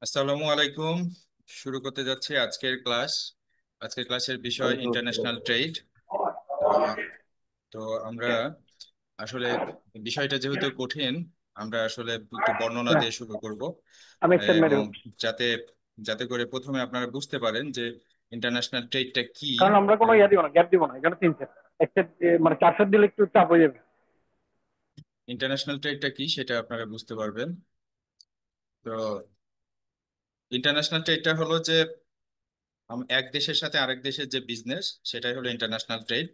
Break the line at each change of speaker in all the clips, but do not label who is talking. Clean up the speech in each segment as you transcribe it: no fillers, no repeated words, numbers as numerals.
আসসালামু আলাইকুম। শুরু করতে যাচ্ছি আজকের ক্লাস। আজকের ক্লাসের বিষয়
ওয়ালাইকুম আসসালাম।
International trade. তো আমরা আসলে বিষয়টা যেহেতু কঠিন, আমরা আসলে একটু বর্ণনা
হ্যাঁ,
দিয়ে শুরু করব।
আমি এক্সেপ্ট মেরে
এবং
উঠছি।
যাতে যাতে করে প্রথমে আপনারা বুঝতে পারেন যে ইন্টারন্যাশনাল ট্রেডটা কি।
কারণ আমরা কোনো
এবং
ইয়ে দিব না, গ্যাপ দিব না, এখানে 3 সেট। এক্সেপ্ট মানে 4 সেট দিলে একটু চাপ হয়ে যাবে।
ইন্টারন্যাশনাল ট্রেডটা কি সেটা আপনারা বুঝতে পারবেন। তো ইন্টারন্যাশনাল ট্রেডটা হলো যে এক দেশের সাথে আরেক দেশের যে বিজনেস, সেটাই হলো ইন্টারন্যাশনাল ট্রেড।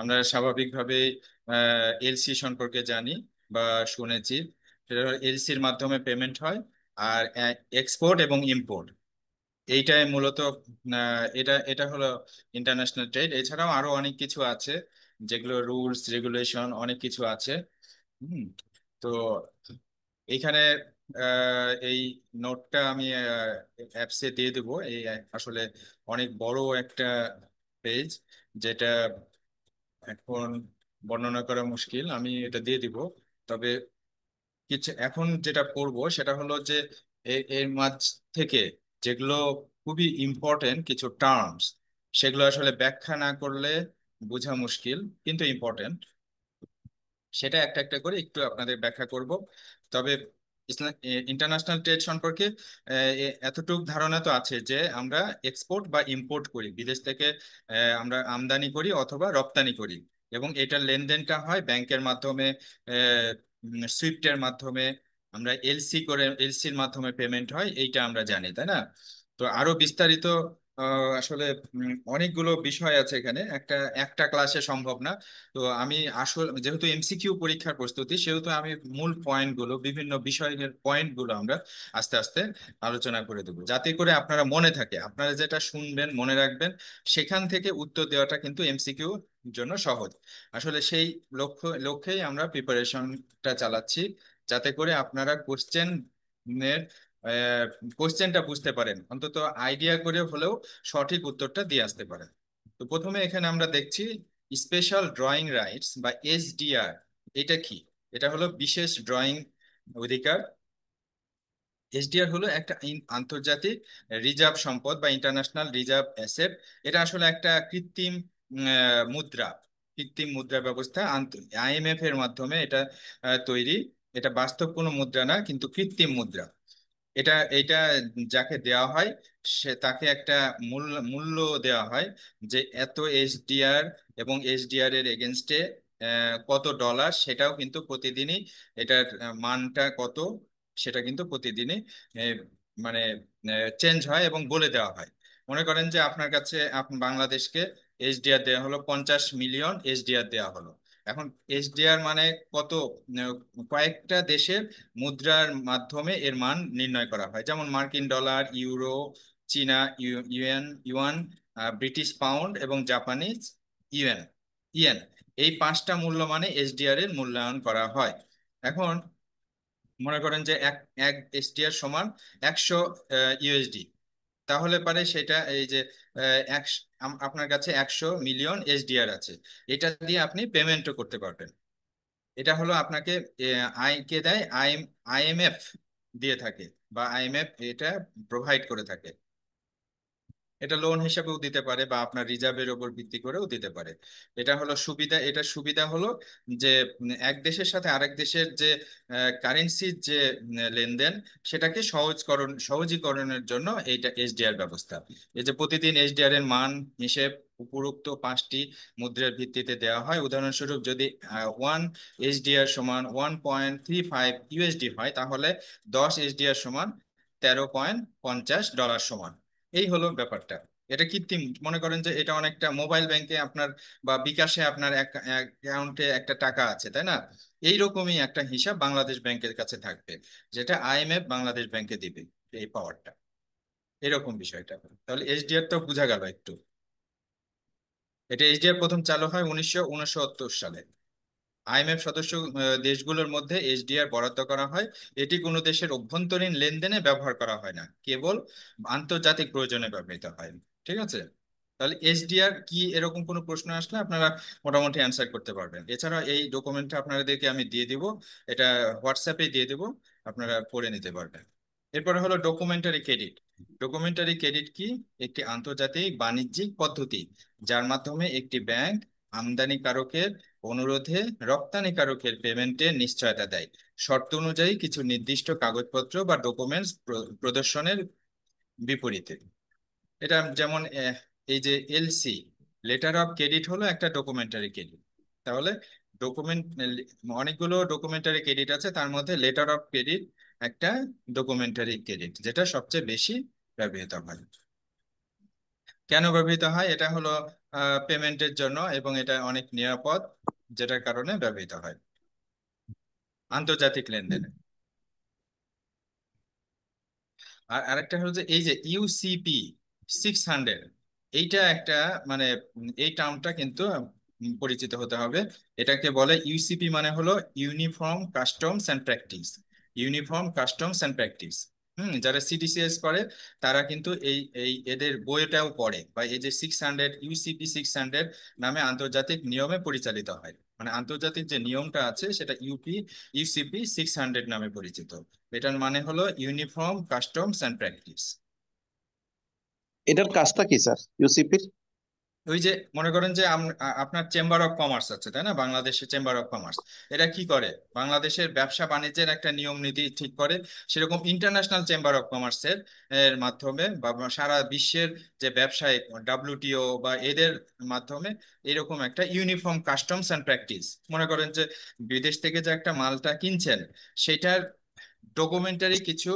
আমরা স্বাভাবিকভাবে এলসি সম্পর্কে জানি বা শুনেছি। সেটা হলো এলসির মাধ্যমে পেমেন্ট হয়। আর এক্সপোর্ট এবং ইম্পোর্ট, এইটাই মূলত এটা এটা হলো ইন্টারন্যাশনাল ট্রেড। এছাড়াও আরো অনেক কিছু আছে, যেগুলো রুলস রেগুলেশন অনেক কিছু আছে। হুম। তো এইখানে এই নোটটা আমি অ্যাপসে দিয়ে দেবো। এই আসলে অনেক বড় একটা পেজ, যেটা এখন বর্ণনা করা মুশকিল। আমি এটা দিয়ে দিব। তবে কিছু এখন যেটা করব সেটা হলো যে এর মাঝ থেকে যেগুলো খুবই ইম্পর্টেন্ট কিছু টার্মস, সেগুলো আসলে ব্যাখ্যা না করলে বোঝা মুশকিল, কিন্তু ইম্পর্টেন্ট। সেটা একটা একটা করে একটু আপনাদের ব্যাখ্যা করব। তবে ইন্টারন্যাশনাল ট্রেড সম্পর্কে এতটুকু ধারণা তো আছে যে আমরা এক্সপোর্ট বা ইম্পোর্ট করি বিদেশ থেকে। আমরা আমদানি করি অথবা রপ্তানি করি, এবং এটার লেনদেনটা হয় ব্যাংকের মাধ্যমে, সুইফটের মাধ্যমে। আমরা এলসির মাধ্যমে পেমেন্ট হয়, এইটা আমরা জানি, তাই না? তো আরো বিস্তারিত আসলে অনেকগুলো বিষয় আছে এখানে, একটা একটা ক্লাসে সম্ভব না। তো আমি আসলে যেহেতু এমসিকিউ পরীক্ষার প্রস্তুতি, সেহেতু আমি মূল পয়েন্টগুলো, বিভিন্ন বিষয়ের পয়েন্টগুলো আমরা আস্তে আস্তে আলোচনা করে দেবো, যাতে করে আপনারা মনে থাকে, আপনারা যেটা শুনবেন মনে রাখবেন, সেখান থেকে উত্তর দেওয়াটা কিন্তু এমসিকিউ জন্য সহজ। আসলে সেই লক্ষ্যেই আমরা প্রিপারেশনটা চালাচ্ছি, যাতে করে আপনারা কোশ্চেনটা বুঝতে পারেন, অন্তত আইডিয়া করে হলেও সঠিক উত্তরটা দিয়ে আসতে পারেন। তো প্রথমে এখানে আমরা দেখছি স্পেশাল ড্রয়িং রাইটস বা এসডিআর। এটা কি? এটা হলো বিশেষ ড্রয়িং অধিকার। এসডিআর হলো একটা আন্তর্জাতিক রিজার্ভ সম্পদ বা ইন্টারন্যাশনাল রিজার্ভ অ্যাসেট। এটা আসলে একটা কৃত্রিম মুদ্রা, কৃত্রিম মুদ্রা ব্যবস্থা। আইএমএফ এর মাধ্যমে এটা তৈরি। এটা বাস্তব কোনো মুদ্রা না, কিন্তু কৃত্রিম মুদ্রা। এটা যাকে দেওয়া হয়, সে তাকে একটা মূল্য মূল্য দেওয়া হয়, যে এত এসডিআর, এবং এসডিআর এর এগেনস্টে কত ডলার, সেটাও কিন্তু প্রতিদিনই, এটার মানটা কত, সেটা কিন্তু প্রতিদিনই আহ, মানে চেঞ্জ হয় এবং বলে দেওয়া হয়। মনে করেন যে আপনার কাছে বাংলাদেশকে এসডিআর দেওয়া হলো, 50 মিলিয়ন এসডিআর দেওয়া হলো। এখন এসডিআর মানে কত, আহ, কয়েকটা দেশের মুদ্রার মাধ্যমে এর মান নির্ণয় করা হয়, যেমন মার্কিন ডলার, ইউরো, চীনা ইউয়ান, ব্রিটিশ পাউন্ড এবং জাপানিজ ইয়েন ইয়েন। এই 5টা মূল্য মানে এসডিআর এর মূল্যায়ন করা হয়। এখন মনে করেন যে এক এক এসডিআর সমান 100 ইউএসডি। তাহলে পারে সেটা এই যে আপনার কাছে 100 মিলিয়ন এসডিআর আছে, এটা দিয়ে আপনি পেমেন্টও করতে পারবেন। এটা হলো আপনাকে আই কে দেয়, আইএমএফ দিয়ে থাকে, বা আইএমএফ এটা প্রোভাইড করে থাকে। এটা লোন হিসেবেও দিতে পারে, বা আপনার রিজার্ভের উপর ভিত্তি করেও দিতে পারে। এটা হলো সুবিধা। এটা সুবিধা হলো যে এক দেশের সাথে আরেক দেশের যে কারেন্সির যে লেনদেন, সেটাকে সহজীকরণের জন্য এইটা এসডিআর ব্যবস্থা। এই যে প্রতিদিন এসডিআর এর মান হিসেব উপরোক্ত 5টি মুদ্রার ভিত্তিতে দেওয়া হয়। উদাহরণস্বরূপ, যদি 1 এসডিআর সমান 1.35 ইউএসডি হয়, তাহলে 10 এসডিআর সমান 13.50 ডলার সমান। এই হলো ব্যাপারটা। এটা কৃত্রিম। মনে করেন যে এটা অনেকটা মোবাইল ব্যাংকে আপনার বা বিকাশে আপনার অ্যাকাউন্টে একটা টাকা আছে, তাই না? এইরকমই একটা হিসাব বাংলাদেশ ব্যাংকের কাছে থাকবে, যেটা আইএমএফ বাংলাদেশ ব্যাংকে দিবে এই পাওয়ারটা। এরকম বিষয়টা। তাহলে এসডিআর তো বোঝা গেল একটু। এটা এসডিআর প্রথম চালু হয় 1969 সালে। আইএমএফ সদস্য দেশগুলোর মধ্যে এসডিআর বরাদ্দ করা হয়। এটি কোনো দেশের অভ্যন্তরীণ লেনদেনে ব্যবহার করা হয় না, কেবল আন্তর্জাতিক প্রয়োজনে ব্যবহৃত হয়। ঠিক আছে? তাহলে এসডিআর কি, এরকম কোনো প্রশ্ন আসলে আপনারা মোটামুটি অ্যান্সার করতে পারবেন। এছাড়া এই ডকুমেন্টটা আপনাদেরকে আমি দিয়ে দিব, এটা হোয়াটসঅ্যাপে দিয়ে দিব, আপনারা পড়ে নিতে পারবেন। এরপরে হলো ডকুমেন্টারি ক্রেডিট। ডকুমেন্টারি ক্রেডিট কি? একটি আন্তর্জাতিক বাণিজ্যিক পদ্ধতি যার মাধ্যমে একটি ব্যাংক আমদানিকারকের অনুরোধে রপ্তানিকারকের পেমেন্টের নিশ্চয়তা দেয়, শর্ত অনুযায়ী কিছু নির্দিষ্ট কাগজপত্র বা ডকুমেন্টস প্রদর্শনের বিপরীতে। এটা যেমন এই যে এলসি, লেটার অফ ক্রেডিট হলো একটা ডকুমেন্টারি ক্রেডিট। তাহলে ডকুমেন্ট, অনেকগুলো ডকুমেন্টারি ক্রেডিট আছে, তার মধ্যে লেটার অফ ক্রেডিট একটা ডকুমেন্টারি ক্রেডিট, যেটা সবচেয়ে বেশি ব্যবহৃত হয়। কেন ব্যবহৃত হয়? এটা হলো পেমেন্টের জন্য, এবং এটা অনেক নিরাপদ, যেটার কারণে ব্যবহৃত হয় আন্তর্জাতিক লেনদেনে। আর আরেকটা হলো যে এই যে ইউসিপি 600, এইটা একটা মানে এই টার্মটা কিন্তু পরিচিত হতে হবে। এটাকে বলে ইউসিপি, মানে হলো uniform customs and practice. Uniform customs and practice. যারা সিডিসিএস করে তারা কিন্তু এই এই এদের বইটাও পড়ে, বা এই যে 600, ইউসিপি 600 নামে আন্তর্জাতিক নিয়মে পরিচালিত হয়। মানে আন্তর্জাতিক যে নিয়মটা আছে সেটা ইউসিপি 600 নামে পরিচিত। এটার মানে হলো ইউনিফর্ম কাস্টমস অ্যান্ড প্র্যাকটিস।
এটার কাজটা কি স্যার, ইউসিপির?
ওই যে মনে করেন যে আপনার চেম্বার অফ কমার্স আছে, তাই না? বাংলাদেশের চেম্বার অফ কমার্স এটা কি করে? বাংলাদেশের ব্যবসা বাণিজ্যের একটা নিয়ম নীতি ঠিক করে। সেরকম ইন্টারন্যাশনাল চেম্বার অফ কমার্সের মাধ্যমে বা সারা বিশ্বের যে ব্যবসায়িক ডাব্লিউটিও বা এদের মাধ্যমে এরকম একটা ইউনিফর্ম কাস্টমস অ্যান্ড প্র্যাকটিস, মনে করেন যে বিদেশ থেকে যে একটা মালটা কিনছেন সেটার ডকুমেন্টারি কিছু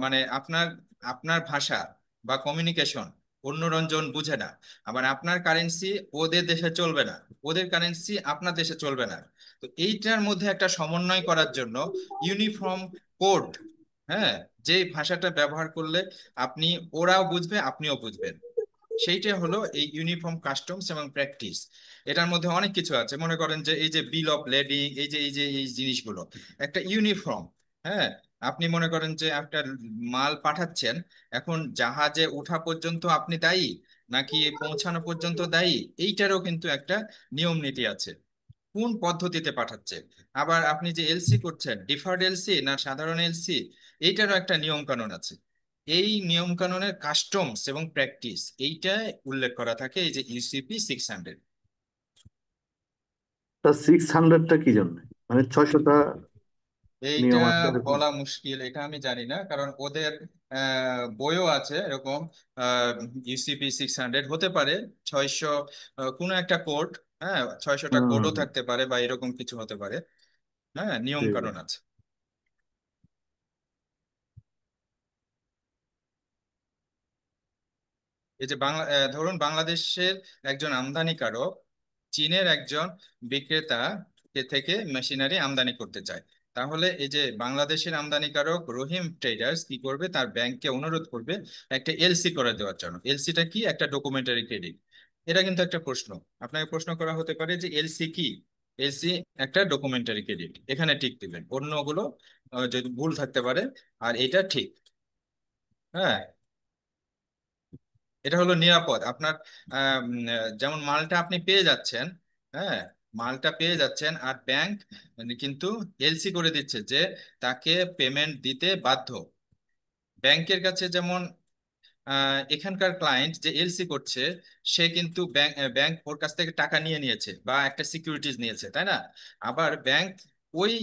মানে আপনার আপনার ভাষা বা কমিউনিকেশন অন্য রঞ্জন বুঝে না, আবার আপনার কারেন্সি ওদের দেশে চলবে না, ওদের কারেন্সি আপনার দেশে চলবে না। তো এইটার মধ্যে একটা সমন্বয় করার জন্য ইউনিফর্ম কোড, হ্যাঁ, যে ভাষাটা ব্যবহার করলে আপনি, ওরাও বুঝবে আপনিও বুঝবেন, সেইটা হলো এই ইউনিফর্ম কাস্টমস এবং প্র্যাকটিস। এটার মধ্যে অনেক কিছু আছে, মনে করেন যে এই যে বিল অফ লেডিং, এই যে এই জিনিসগুলো একটা ইউনিফর্ম। হ্যাঁ, আপনি মনে করেন যে একটা মাল পাঠাচ্ছেন, এখন জাহাজে ওঠা পর্যন্ত আপনি দায়ী নাকি পৌঁছানো পর্যন্ত দায়ী, এইটারও কিন্তু একটা নিয়ম নীতি আছে, কোন পদ্ধতিতে পাঠাচ্ছে। আবার আপনি যে এলসি করছেন, ডিফার্ড এলসি না সাধারণ এলসি, এইটারও একটা নিয়ম কানুন আছে। এই নিয়ম কানুনের কাস্টমস এবং প্র্যাকটিস এইটা উল্লেখ করা থাকে এই যে ইউসিপি 600।
তা 600টা কি জন্য? মানে 600টা
এইটা
নিয়ম আছে এরকম?
বলা মুশকিল, এটা আমি জানি না, কারণ ওদের বইও আছে এরকম। ইউসিপি 600 হতে পারে 600, কোনো একটা কোড, হ্যাঁ, 600টা কোডও
হুম,
থাকতে পারে বা এরকম কিছু হতে পারে। হ্যাঁ, নিয়ম
ঠিক
কানুন
আছে।
আছে। এই যে ধরুন বাংলাদেশের একজন আমদানিকারক চীনের একজন বিক্রেতা থেকে মেশিনারি আমদানি করতে চায়, তাহলে এই যে বাংলাদেশের আমদানিকারক রহিম ট্রেডার্স কি করবে? তার ব্যাংককে অনুরোধ করবে একটা এলসি করে দেওয়ার জন্য। এলসিটা কি? একটা ডকুমেন্টারি ক্রেডিট। এটা কিন্তু একটা প্রশ্ন, আপনাকে প্রশ্ন করা হতে পারে যে এলসি কি? এলসি একটা ডকুমেন্টারি ক্রেডিট, এখানে ঠিক দিবেন, অন্যগুলো যদি ভুল থাকতে পারে, আর এটা ঠিক। হ্যাঁ, এটা হলো নিরাপদ আপনার। যেমন মালটা আপনি পেয়ে যাচ্ছেন, হ্যাঁ, মালটা পেয়ে যাচ্ছেন, আর ব্যাংক কিন্তু এলসি করে দিচ্ছে যে তাকে পেমেন্ট দিতে বাধ্য। ব্যাংকের কাছে যেমন এখানকার ক্লায়েন্ট যে এলসি করছে, সে কিন্তু ব্যাংক ব্যাংক ওর কাছ থেকে টাকা নিয়ে নিয়েছে বা একটা সিকিউরিটিজ নিয়েছে, তাই না? আবার ব্যাংক ওই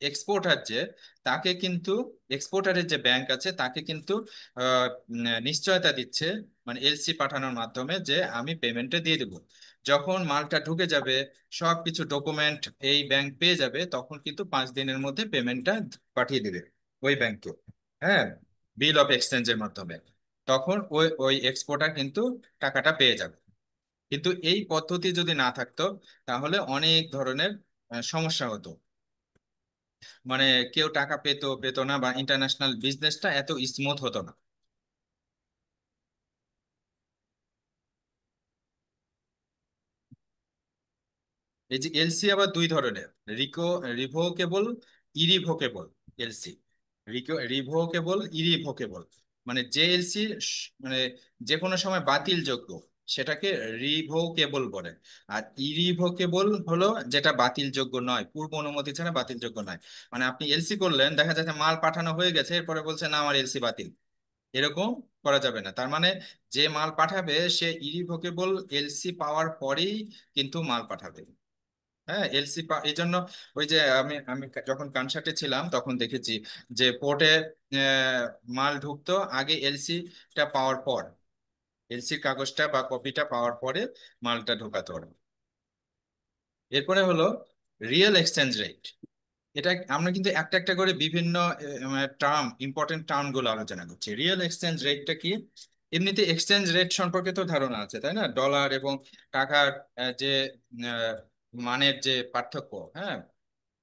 এক্সপোর্টার যে, তাকে কিন্তু, এক্সপোর্টারের যে ব্যাংক আছে তাকে কিন্তু নিশ্চয়তা দিচ্ছে, মানে এলসি পাঠানোর মাধ্যমে, যে আমি পেমেন্টটা দিয়ে দেবো। যখন মালটা ঢুকে যাবে, সব কিছু ডকুমেন্ট এই ব্যাংক পেয়ে যাবে, তখন কিন্তু 5 দিনের মধ্যে পেমেন্টটা পাঠিয়ে দিবে ওই ব্যাংকে। হ্যাঁ, বিল অফ এক্সচেঞ্জের মাধ্যমে, তখন ওই ওই এক্সপোর্টার কিন্তু টাকাটা পেয়ে যাবে। কিন্তু এই পদ্ধতি যদি না থাকতো, তাহলে অনেক ধরনের সমস্যা হতো, মানে কেউ টাকা পেতো পেতো না, বা ইন্টারন্যাশনাল বিজনেসটা এত স্মুথ হতো না। এই যে এলসি আবার দুই ধরনের, রিভোকেবল, ইরিভোকেবল এলসি। রিভোকেবল, ইরিভোকেবল, মানে যে এলসি মানে যে কোনো সময় বাতিলযোগ্য, সেটাকে রিভোকেবল বলে। আর ইরিভোকেবল হলো যেটা বাতিলযোগ্য নয়, পূর্ব অনুমতি ছাড়া বাতিলযোগ্য নয়। মানে আপনি এলসি করলেন, দেখা যাচ্ছে মাল পাঠানো হয়ে গেছে, এরপরে বলছে না আমার এলসি বাতিল, এরকম করা যাবে না। তার মানে যে মাল পাঠাবে সে ইরিভোকেবল এলসি পাওয়ার পরেই কিন্তু মাল পাঠাবে। হ্যাঁ, এলসি এই জন্য ওই যে আমি আমি যখন কানসার্টে ছিলাম তখন দেখেছি যে পোর্টে মাল ঢুকতো আগে এলসিটা পাওয়ার পর, এলসির কাগজটা বা কপিটা পাওয়ার পরে মালটা ঢোকাতো ওরা। এরপরে হলো রিয়েল এক্সচেঞ্জ রেট। এটা আমরা কিন্তু একটা একটা করে বিভিন্ন টার্ম, ইম্পর্টেন্ট টার্ম গুলো আলোচনা করছি। রিয়েল এক্সচেঞ্জ রেটটা কি? এমনিতে এক্সচেঞ্জ রেট সম্পর্কে তো ধারণা আছে, তাই না? ডলার এবং টাকার যে আহ, মানের যে পার্থক্য, হ্যাঁ,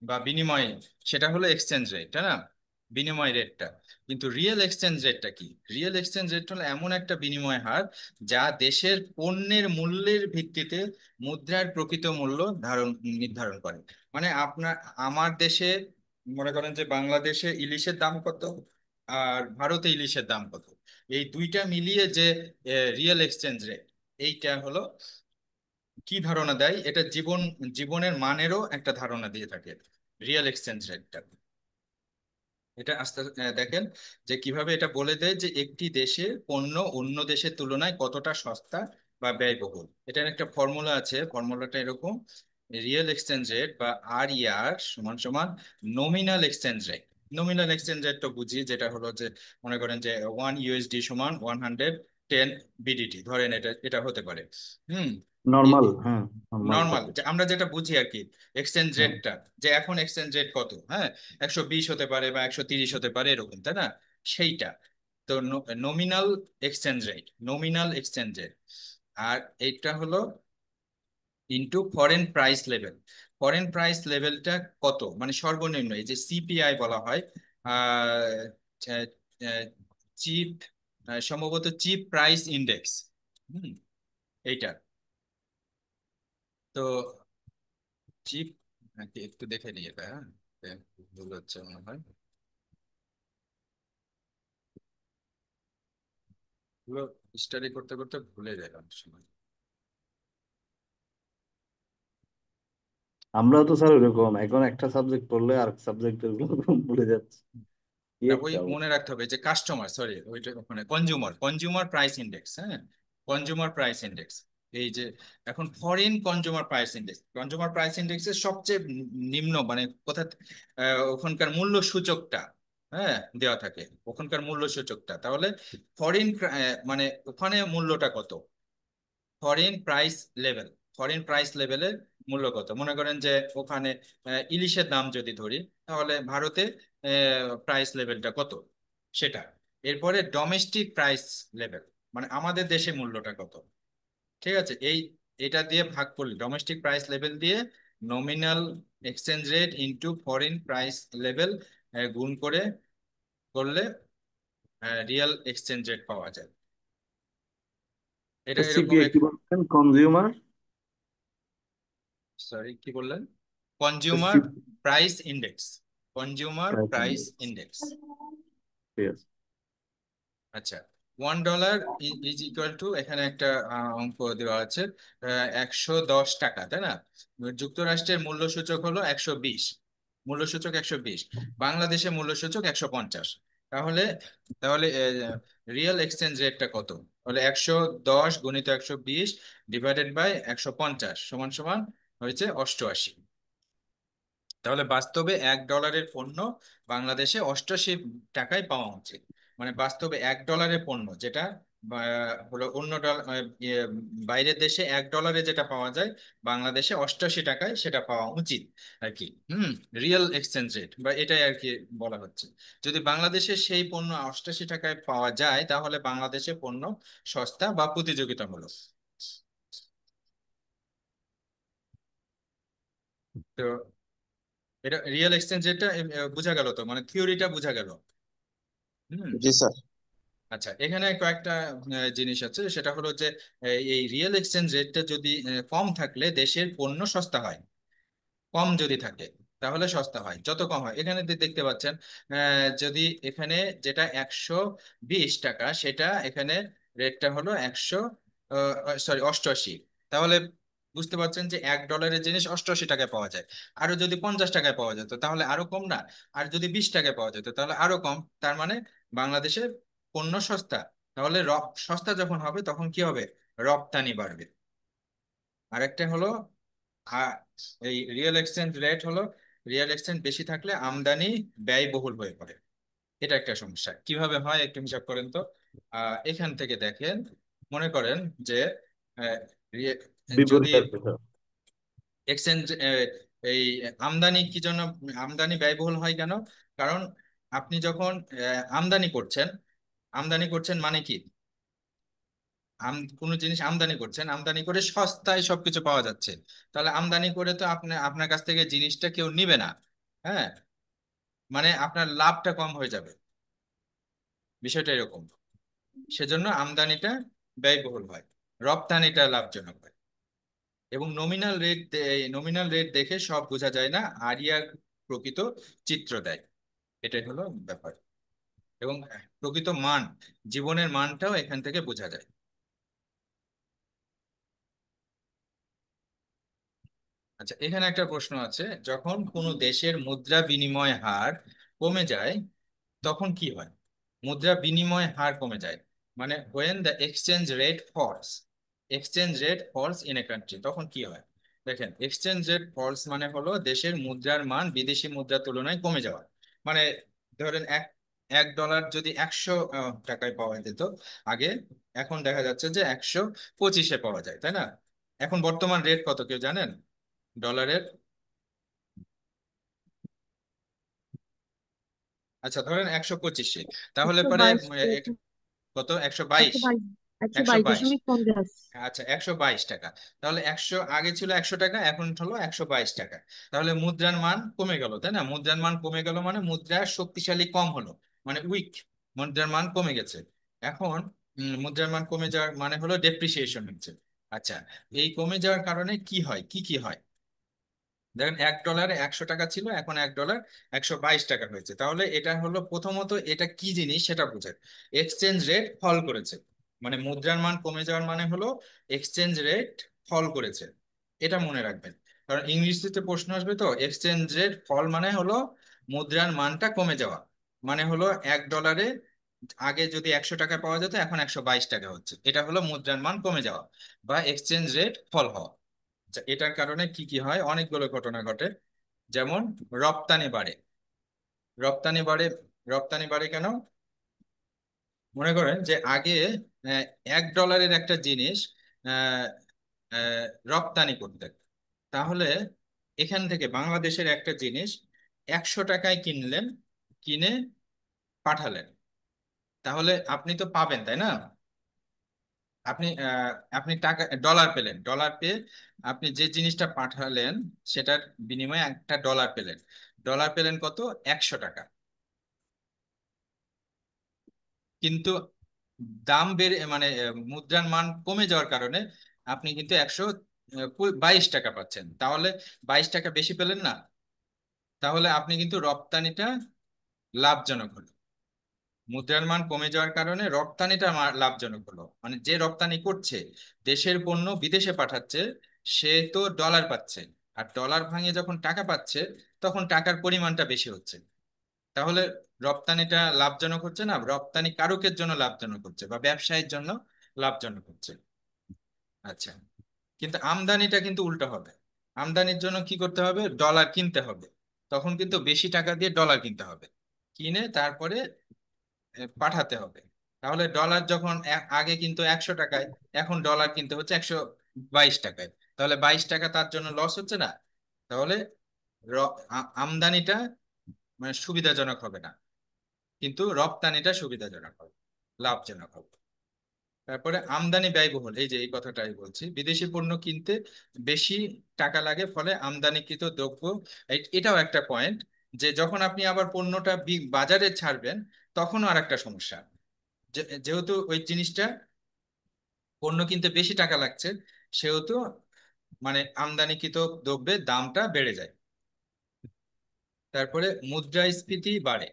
বা বিনিময়, সেটা হলো এক্সচেঞ্জ রেট, তাই না? বিনিময় রেটটা। কিন্তু রিয়েল এক্সচেঞ্জ রেটটা কি? রিয়েল এক্সচেঞ্জ রেট হলো এমন একটা বিনিময় হার যা দেশের পণ্যের মূল্যের ভিত্তিতে মুদ্রার প্রকৃত মূল্য নির্ধারণ করে। মানে আপনার আমার দেশে, মনে করেন যে বাংলাদেশে ইলিশের দাম কত আর ভারতে ইলিশের দাম কত, এই দুইটা মিলিয়ে যে রিয়েল এক্সচেঞ্জ রেট, এইটা হলো কি ধারণা দেয়? এটা জীবনের মানেরও একটা ধারণা দিয়ে থাকে রিয়েল এক্সচেঞ্জ রেটটা। এটা আস্তে দেখেন যে কিভাবে এটা বলে দেয় যে একটি দেশের পণ্য অন্য দেশের তুলনায় কতটা সস্তা বা ব্যয়বহুল। এটার একটা ফর্মুলা আছে, ফর্মুলাটা এরকম: রিয়েল এক্সচেঞ্জ রেট বা RER সমান সমান nominal exchange rate. Nominal exchange rate তো বুঝি, যেটা হলো যে মনে করেন যে 1 USD সমান 110 BDT, ধরেন এটা এটা হতে পারে। হুম।
নর্মাল, হ্যাঁ, নর্মাল
নর্মাল
থাকে।
আমরা যেটা বুঝি আর কি, এক্সচেঞ্জ
হ্যাঁ,
রেটটা, যে এখন এক্সচেঞ্জ রেট কত, হ্যাঁ, 120 হতে পারে বা 130 হতে পারে, এরকম, তাই না? সেইটা তো nominal exchange rate, nominal exchange rate. আর এইটা হলো into foreign price level. Foreign price লেভেলটা কত, মানে সর্বনিম্ন, এই যে সিপিআই বলা হয়, চিপ, সম্ভবত চিপ প্রাইস ইন্ডেক্স। হুম, এইটা তো চিপ, একটু দেখে নিই এটা, হ্যাঁ, ভুল হচ্ছে মনে হয়, পুরো স্টাডি করতে করতে ভুলে যায় অনেক সময়।
আমরাও তো স্যার ওরকম, এখন একটা সাবজেক্ট পড়লে আর সাবজেক্টের ভুলে যাচ্ছে, কি
না, ওই
একটা
মনে
অবস্থা।
রাখতে হবে যে কাস্টমার, সরি ওইটা ওখানে কনজিউমার, কনজিউমার প্রাইস ইন্ডেক্স, হ্যাঁ, কনজিউমার প্রাইস ইন্ডেক্স। এই যে এখন foreign consumer price index, consumer price ইন্ডেক্সের সবচেয়ে নিম্ন, মানে কোথা ওখানকার মূল্য সূচকটা, হ্যাঁ, দেওয়া থাকে ওখানকার মূল্য সূচকটা। তাহলে ফরেন, মানে ওখানে মূল্যটা কত, foreign price level, foreign price লেভেলের মূল্য কত। মনে করেন যে ওখানে ইলিশের দাম যদি ধরি, তাহলে ভারতে প্রাইস লেভেলটা কত, সেটা। এরপরে ডোমেস্টিক প্রাইস লেভেল, মানে আমাদের দেশে মূল্যটা কত। ঠিক আছে, এটা দিয়ে ভাগ করলে, ডোমেস্টিক প্রাইস লেভেল দিয়ে nominal exchange rate into foreign price level গুণ করে করলে রিয়েল এক্সচেঞ্জ রেট পাওয়া যায়। এটা এরকম
সিপিআই কি বলছেন? কনজিউমার
সরি, কি বললেন? Consumer
CPI,
price index, consumer price index.
ঠিক আছে।
আচ্ছা, $1 ইজ ইকুয়াল টু, এখানে একটা অঙ্ক দেওয়া আছে, 110 টাকা, তাই না? যুক্তরাষ্ট্রের মূল্য সূচক হলো 120, মূল্য সূচক 120, বাংলাদেশের মূল্য সূচক 150। তাহলে তাহলে রিয়েল এক্সচেঞ্জ রেটটা কত? তাহলে 110 গুণিত 120 ডিভাইডেড বাই 150 সমান সমান হয়েছে 88। তাহলে বাস্তবে $1 পণ্য বাংলাদেশে 88 টাকায় পাওয়া উচিত। মানে বাস্তবে $1 পণ্য যেটা হলো অন্য বাইরের দেশে $1 যেটা পাওয়া যায়, বাংলাদেশে 88 টাকায় সেটা পাওয়া উচিত আর কি। রিয়েল এক্সচেঞ্জ রেট বা এটাই আর কি বলা হচ্ছে। যদি বাংলাদেশে সেই পণ্য 88 টাকায় পাওয়া যায়, তাহলে বাংলাদেশে পণ্য সস্তা বা প্রতিযোগিতামূলক। তো এটা রিয়েল এক্সচেঞ্জ রেটটা বোঝা গেল তো, মানে থিওরিটা বোঝা গেল। হুম।
জি স্যার।
আচ্ছা, এখানে কয়েকটা জিনিস আছে, সেটা হলো যে এই রিয়েল এক্সচেঞ্জ রেটটা যদি কম থাকলে দেশের পণ্য সস্তা হয়, কম যদি থাকে তাহলে সস্তা হয়। যত কম হয়, এখানে দেখতে পাচ্ছেন যদি এখানে যেটা 120 টাকা, সেটা এখানে রেটটা হলো সরি 88, তাহলে বুঝতে পারছেন যে $1 জিনিস 88 টাকায় পাওয়া যায়। আরো যদি 50 টাকায় পাওয়া যেত তাহলে আরো কম না? আর যদি 20 টাকায় পাওয়া যেত তাহলে আরো কম। তার মানে বাংলাদেশে পণ্য সস্তা। তাহলে সস্তা যখন হবে তখন কি হবে? রপ্তানি বাড়বে। আরেকটা হলো আ- এই রিয়েল এক্সচেঞ্জ রেট হলো, রিয়েল এক্সচেঞ্জ বেশি থাকলে আমদানি ব্যয়বহুল হয়ে পড়ে। এটা একটা সমস্যা। কিভাবে হয় একটু হিসাব করেন তো। এখান থেকে দেখেন, মনে করেন যে আহ, রিয়ে- যদি
বিপরীত আর কি স্যার।
এক্সচেঞ্জ এই আমদানি কি জন্য আমদানি ব্যয়বহুল হয় কেন? কারণ আপনি যখন আমদানি করছেন, আমদানি করছেন মানে কি, কোনো জিনিস আমদানি করছেন, আমদানি করে সস্তায় সবকিছু পাওয়া যাচ্ছে, তাহলে আমদানি করে তো আপনি আপনার কাছ থেকে জিনিসটা কেউ নিবে না। হ্যাঁ, মানে আপনার লাভটা কম হয়ে যাবে, বিষয়টা এরকম। সেজন্য আমদানিটা ব্যয়বহুল হয়, রপ্তানিটা লাভজনক হয়। এবং নমিনাল রেট দেখে সব বোঝা যায় না, আরিয়ার প্রকৃত চিত্র দেয়। এটাই হলো ব্যাপার। এবং প্রকৃত মান, জীবনের মানটাও এখান থেকে বোঝা যায়। আচ্ছা, এখানে একটা প্রশ্ন আছে, যখন কোনো দেশের মুদ্রা বিনিময় হার কমে যায় তখন কি হয়? মুদ্রা বিনিময় হার কমে যায় মানে when the exchange rate falls, exchange rate falls in a country, তখন কি হয়? দেখেন, এক্সচেঞ্জ রেট ফলস মানে হলো দেশের মুদ্রার মান বিদেশি মুদ্রার তুলনায় কমে যাওয়া। মানে ধরেন $1 যদি 100 টাকায় পাওয়া যেত আগে, এখন দেখা যাচ্ছে যে 125-এ পাওয়া যায়, তাই না? এখন বর্তমান রেট কত কেউ জানেন ডলারের? আচ্ছা, ধরেন 125-এ, তাহলে
একশো
পরে
বাইশ
কত, 122?
একশো বাইশ একশো
একশো
বাইশ
বাইশ
দশমিক পঞ্চাশ
আচ্ছা, 122 টাকা। তাহলে আগে ছিল 100 টাকা, এখন হলো 122 টাকা। তাহলে মুদ্রার মান কমে গেল, তাই না? মুদ্রার মান কমে গেল মানে মুদ্রার শক্তিশালী কম হলো, মানে উইক, মুদ্রার মান কমে গেছে। এখন মুদ্রার মান কমে যাওয়ার মানে হলো ডেপ্রিসিয়েশন হচ্ছে। আচ্ছা, এই কমে যাওয়ার কারণে কি হয়, কি কি হয়? দেখেন, $1 100 ছিল, এখন $1 122 টাকা হয়েছে। তাহলে এটা হলো প্রথমত, এটা কি জিনিস সেটা বোঝায়। এক্সচেঞ্জ রেট ফল করেছে, মানে মুদ্রার মান কমে যাওয়ার মানে হলো এক্সচেঞ্জ রেট ফল করেছে। এটা মনে রাখবেন, কারণ ইংরেজিতে প্রশ্ন আসবে। তো এক্সচেঞ্জ রেট ফল মানে হলো মুদ্রার মানটা কমে যাওয়া, মানে হলো $1 আগে যদি 100 টাকা পাওয়া যেত এখন 122 টাকা হচ্ছে, এটা হলো মুদ্রার মান কমে যাওয়া বা এক্সচেঞ্জ রেট ফল হওয়া। আচ্ছা, এটার কারণে কি কি হয়? অনেকগুলো ঘটনা ঘটে। যেমন রপ্তানি বাড়ে। রপ্তানি বাড়ে, রপ্তানি বাড়ে কেন? মনে করেন যে আগে আহ, $1 একটা জিনিস আহ, রপ্তানি করতেন, তাহলে এখান থেকে বাংলাদেশের একটা জিনিস 100 টাকায় কিনলেন, কিনে পাঠালেন, তাহলে আপনি তো পাবেন, তাই না? আপনি টাকা ডলার পেলেন, ডলার পেয়ে আপনি যে জিনিসটা পাঠালেন সেটার বিনিময়ে একটা ডলার পেলেন। ডলার পেলেন কত? 100 টাকা। কিন্তু দাম বেড়ে মানে মুদ্রার মান কমে যাওয়ার কারণে আপনি কিন্তু 122 টাকা পাচ্ছেন, তাহলে 22 টাকা বেশি পেলেন না? তাহলে আপনি কিন্তু রপ্তানিটা লাভজনক হলো। মুদ্রার মান কমে যাওয়ার কারণে রপ্তানিটা লাভজনক হলো, মানে যে রপ্তানি করছে, দেশের পণ্য বিদেশে পাঠাচ্ছে, সে তো ডলার পাচ্ছে। আর ডলার ভাঙে যখন টাকা পাচ্ছে তখন টাকার পরিমাণটা বেশি হচ্ছে। তাহলে রপ্তানিটা লাভজনক হচ্ছে না, রপ্তানি কারকের জন্য লাভজনক হচ্ছে বা ব্যবসায়ের জন্য লাভজনক হচ্ছে। আচ্ছা, কিন্তু আমদানিটা কিন্তু উল্টো হবে। আমদানির জন্য কি করতে হবে? ডলার কিনতে হবে। তখন কিন্তু বেশি টাকা দিয়ে ডলার কিনতে হবে, কিনে তারপরে পাঠাতে হবে। তাহলে ডলার যখন আগে কিন্তু 100 টাকায়, এখন ডলার কিনতে হচ্ছে 122 টাকায়, তাহলে 22 টাকা তার জন্য লস হচ্ছে না? তাহলে আমদানিটা মানে সুবিধাজনক হবে না, কিন্তু রপ্তানিটা সুবিধাজনক হবে, লাভজনক হবে। তারপরে আমদানি ব্যয়বহুল, এই যে এই কথাটাই বলছি, বিদেশি পণ্য কিনতে বেশি টাকা লাগে, ফলে আমদানিকৃত দ্রব্য, এটাও একটা পয়েন্ট, যে যখন আপনি আবার পণ্যটা বাজারে ছাড়বেন তখনও আর একটা সমস্যা। যেহেতু ওই জিনিসটা পণ্য কিনতে বেশি টাকা লাগছে, সেহেতু মানে আমদানিকৃত দ্রব্যের দামটা বেড়ে যায়। তারপরে মুদ্রাস্ফীতি বাড়ে।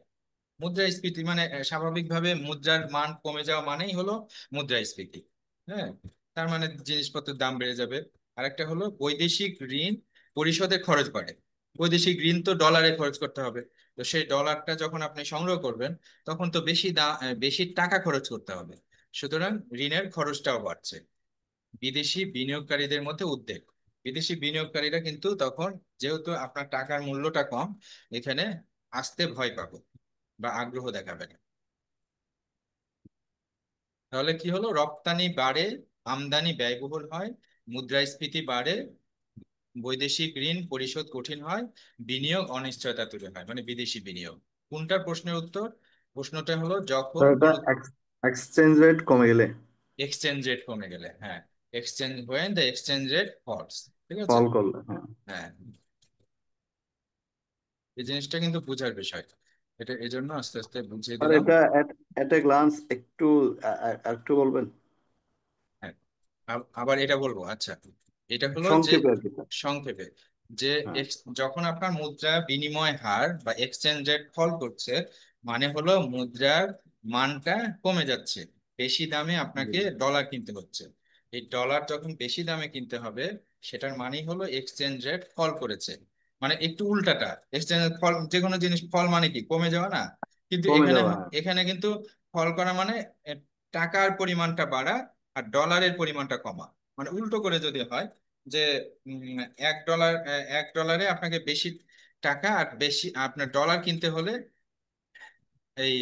মুদ্রাস্ফীতি মানে স্বাভাবিকভাবে মুদ্রার মান কমে যাওয়া মানেই হলো মুদ্রাস্ফীতি। হ্যাঁ, তার মানে জিনিসপত্রের দাম বেড়ে যাবে। আরেকটা হলো বৈদেশিক ঋণ পরিশোধের খরচ বাড়ে। বৈদেশিক ঋণ তো ডলারে খরচ করতে হবে, তো সেই ডলারটা যখন আপনি সংগ্রহ করবেন তখন তো বেশি টাকা খরচ করতে হবে, সুতরাং ঋণের খরচটাও বাড়ছে। বিদেশি বিনিয়োগকারীদের মধ্যে উদ্বেগ। বিদেশি বিনিয়োগকারীরা কিন্তু তখন, যেহেতু আপনার টাকার মূল্যটা কম, এখানে আসতে ভয় পাবে বা আগ্রহ দেখাবে না। তাহলে কি হলো, রপ্তানি বাড়ে, আমদানি ব্যয়বহুল হয়, মুদ্রাস্ফীতি বাড়ে, বৈদেশিক ঋণ পরিশোধ কঠিন হয়, বিনিয়োগ অনিশ্চয়তা তৈরি হয়, মানে বিদেশি বিনিয়োগ। কোনটার প্রশ্নের উত্তর? প্রশ্নটা হলো যখন
স্যার এটা
কোনো
এক্সচেঞ্জ রেট কমে গেলে,
এক্সচেঞ্জ রেট কমে গেলে, হ্যাঁ, exchange when the exchange rate falls, ঠিক আছে।
ফল করলে, হ্যাঁ।
হ্যাঁ, এই জিনিসটা কিন্তু বোঝার বিষয়, এটা এই জন্য আস্তে আস্তে বুঝিয়ে
স্যার
দিলাম।
এটা এট এ গ্লান্স একটু একটু বলবেন
হ্যাঁ, আবার এটা বলবো, আচ্ছা। এটা হলো যে
সংক্ষেপে আর কি স্যার।
সংক্ষেপে, যে
হ্যাঁ,
যখন আপনার মুদ্রা বিনিময় হার বা এক্সচেঞ্জ রেট ফল করছে, মানে হলো মুদ্রার মানটা কমে যাচ্ছে, বেশি দামে
জি।
আপনাকে ডলার কিনতে হচ্ছে। এই ডলার যখন বেশি দামে কিনতে হবে, সেটার মানেই হলো এক্সচেঞ্জ রেট ফল করেছে। মানে একটু উল্টাটা, এক্সচেঞ্জ ফল, যে কোনো জিনিস ফল মানে কি, কমে যাওয়া না? কিন্তু
কমে
এখানে
যাওয়া, হ্যাঁ।
এখানে কিন্তু ফল করা মানে এ, টাকার পরিমাণটা বাড়া আর ডলারের পরিমাণটা কমা। মানে উল্টো করে যদি হয় যে $1, $1 আপনাকে বেশি টাকা আর বেশি আপনার ডলার কিনতে হলে এই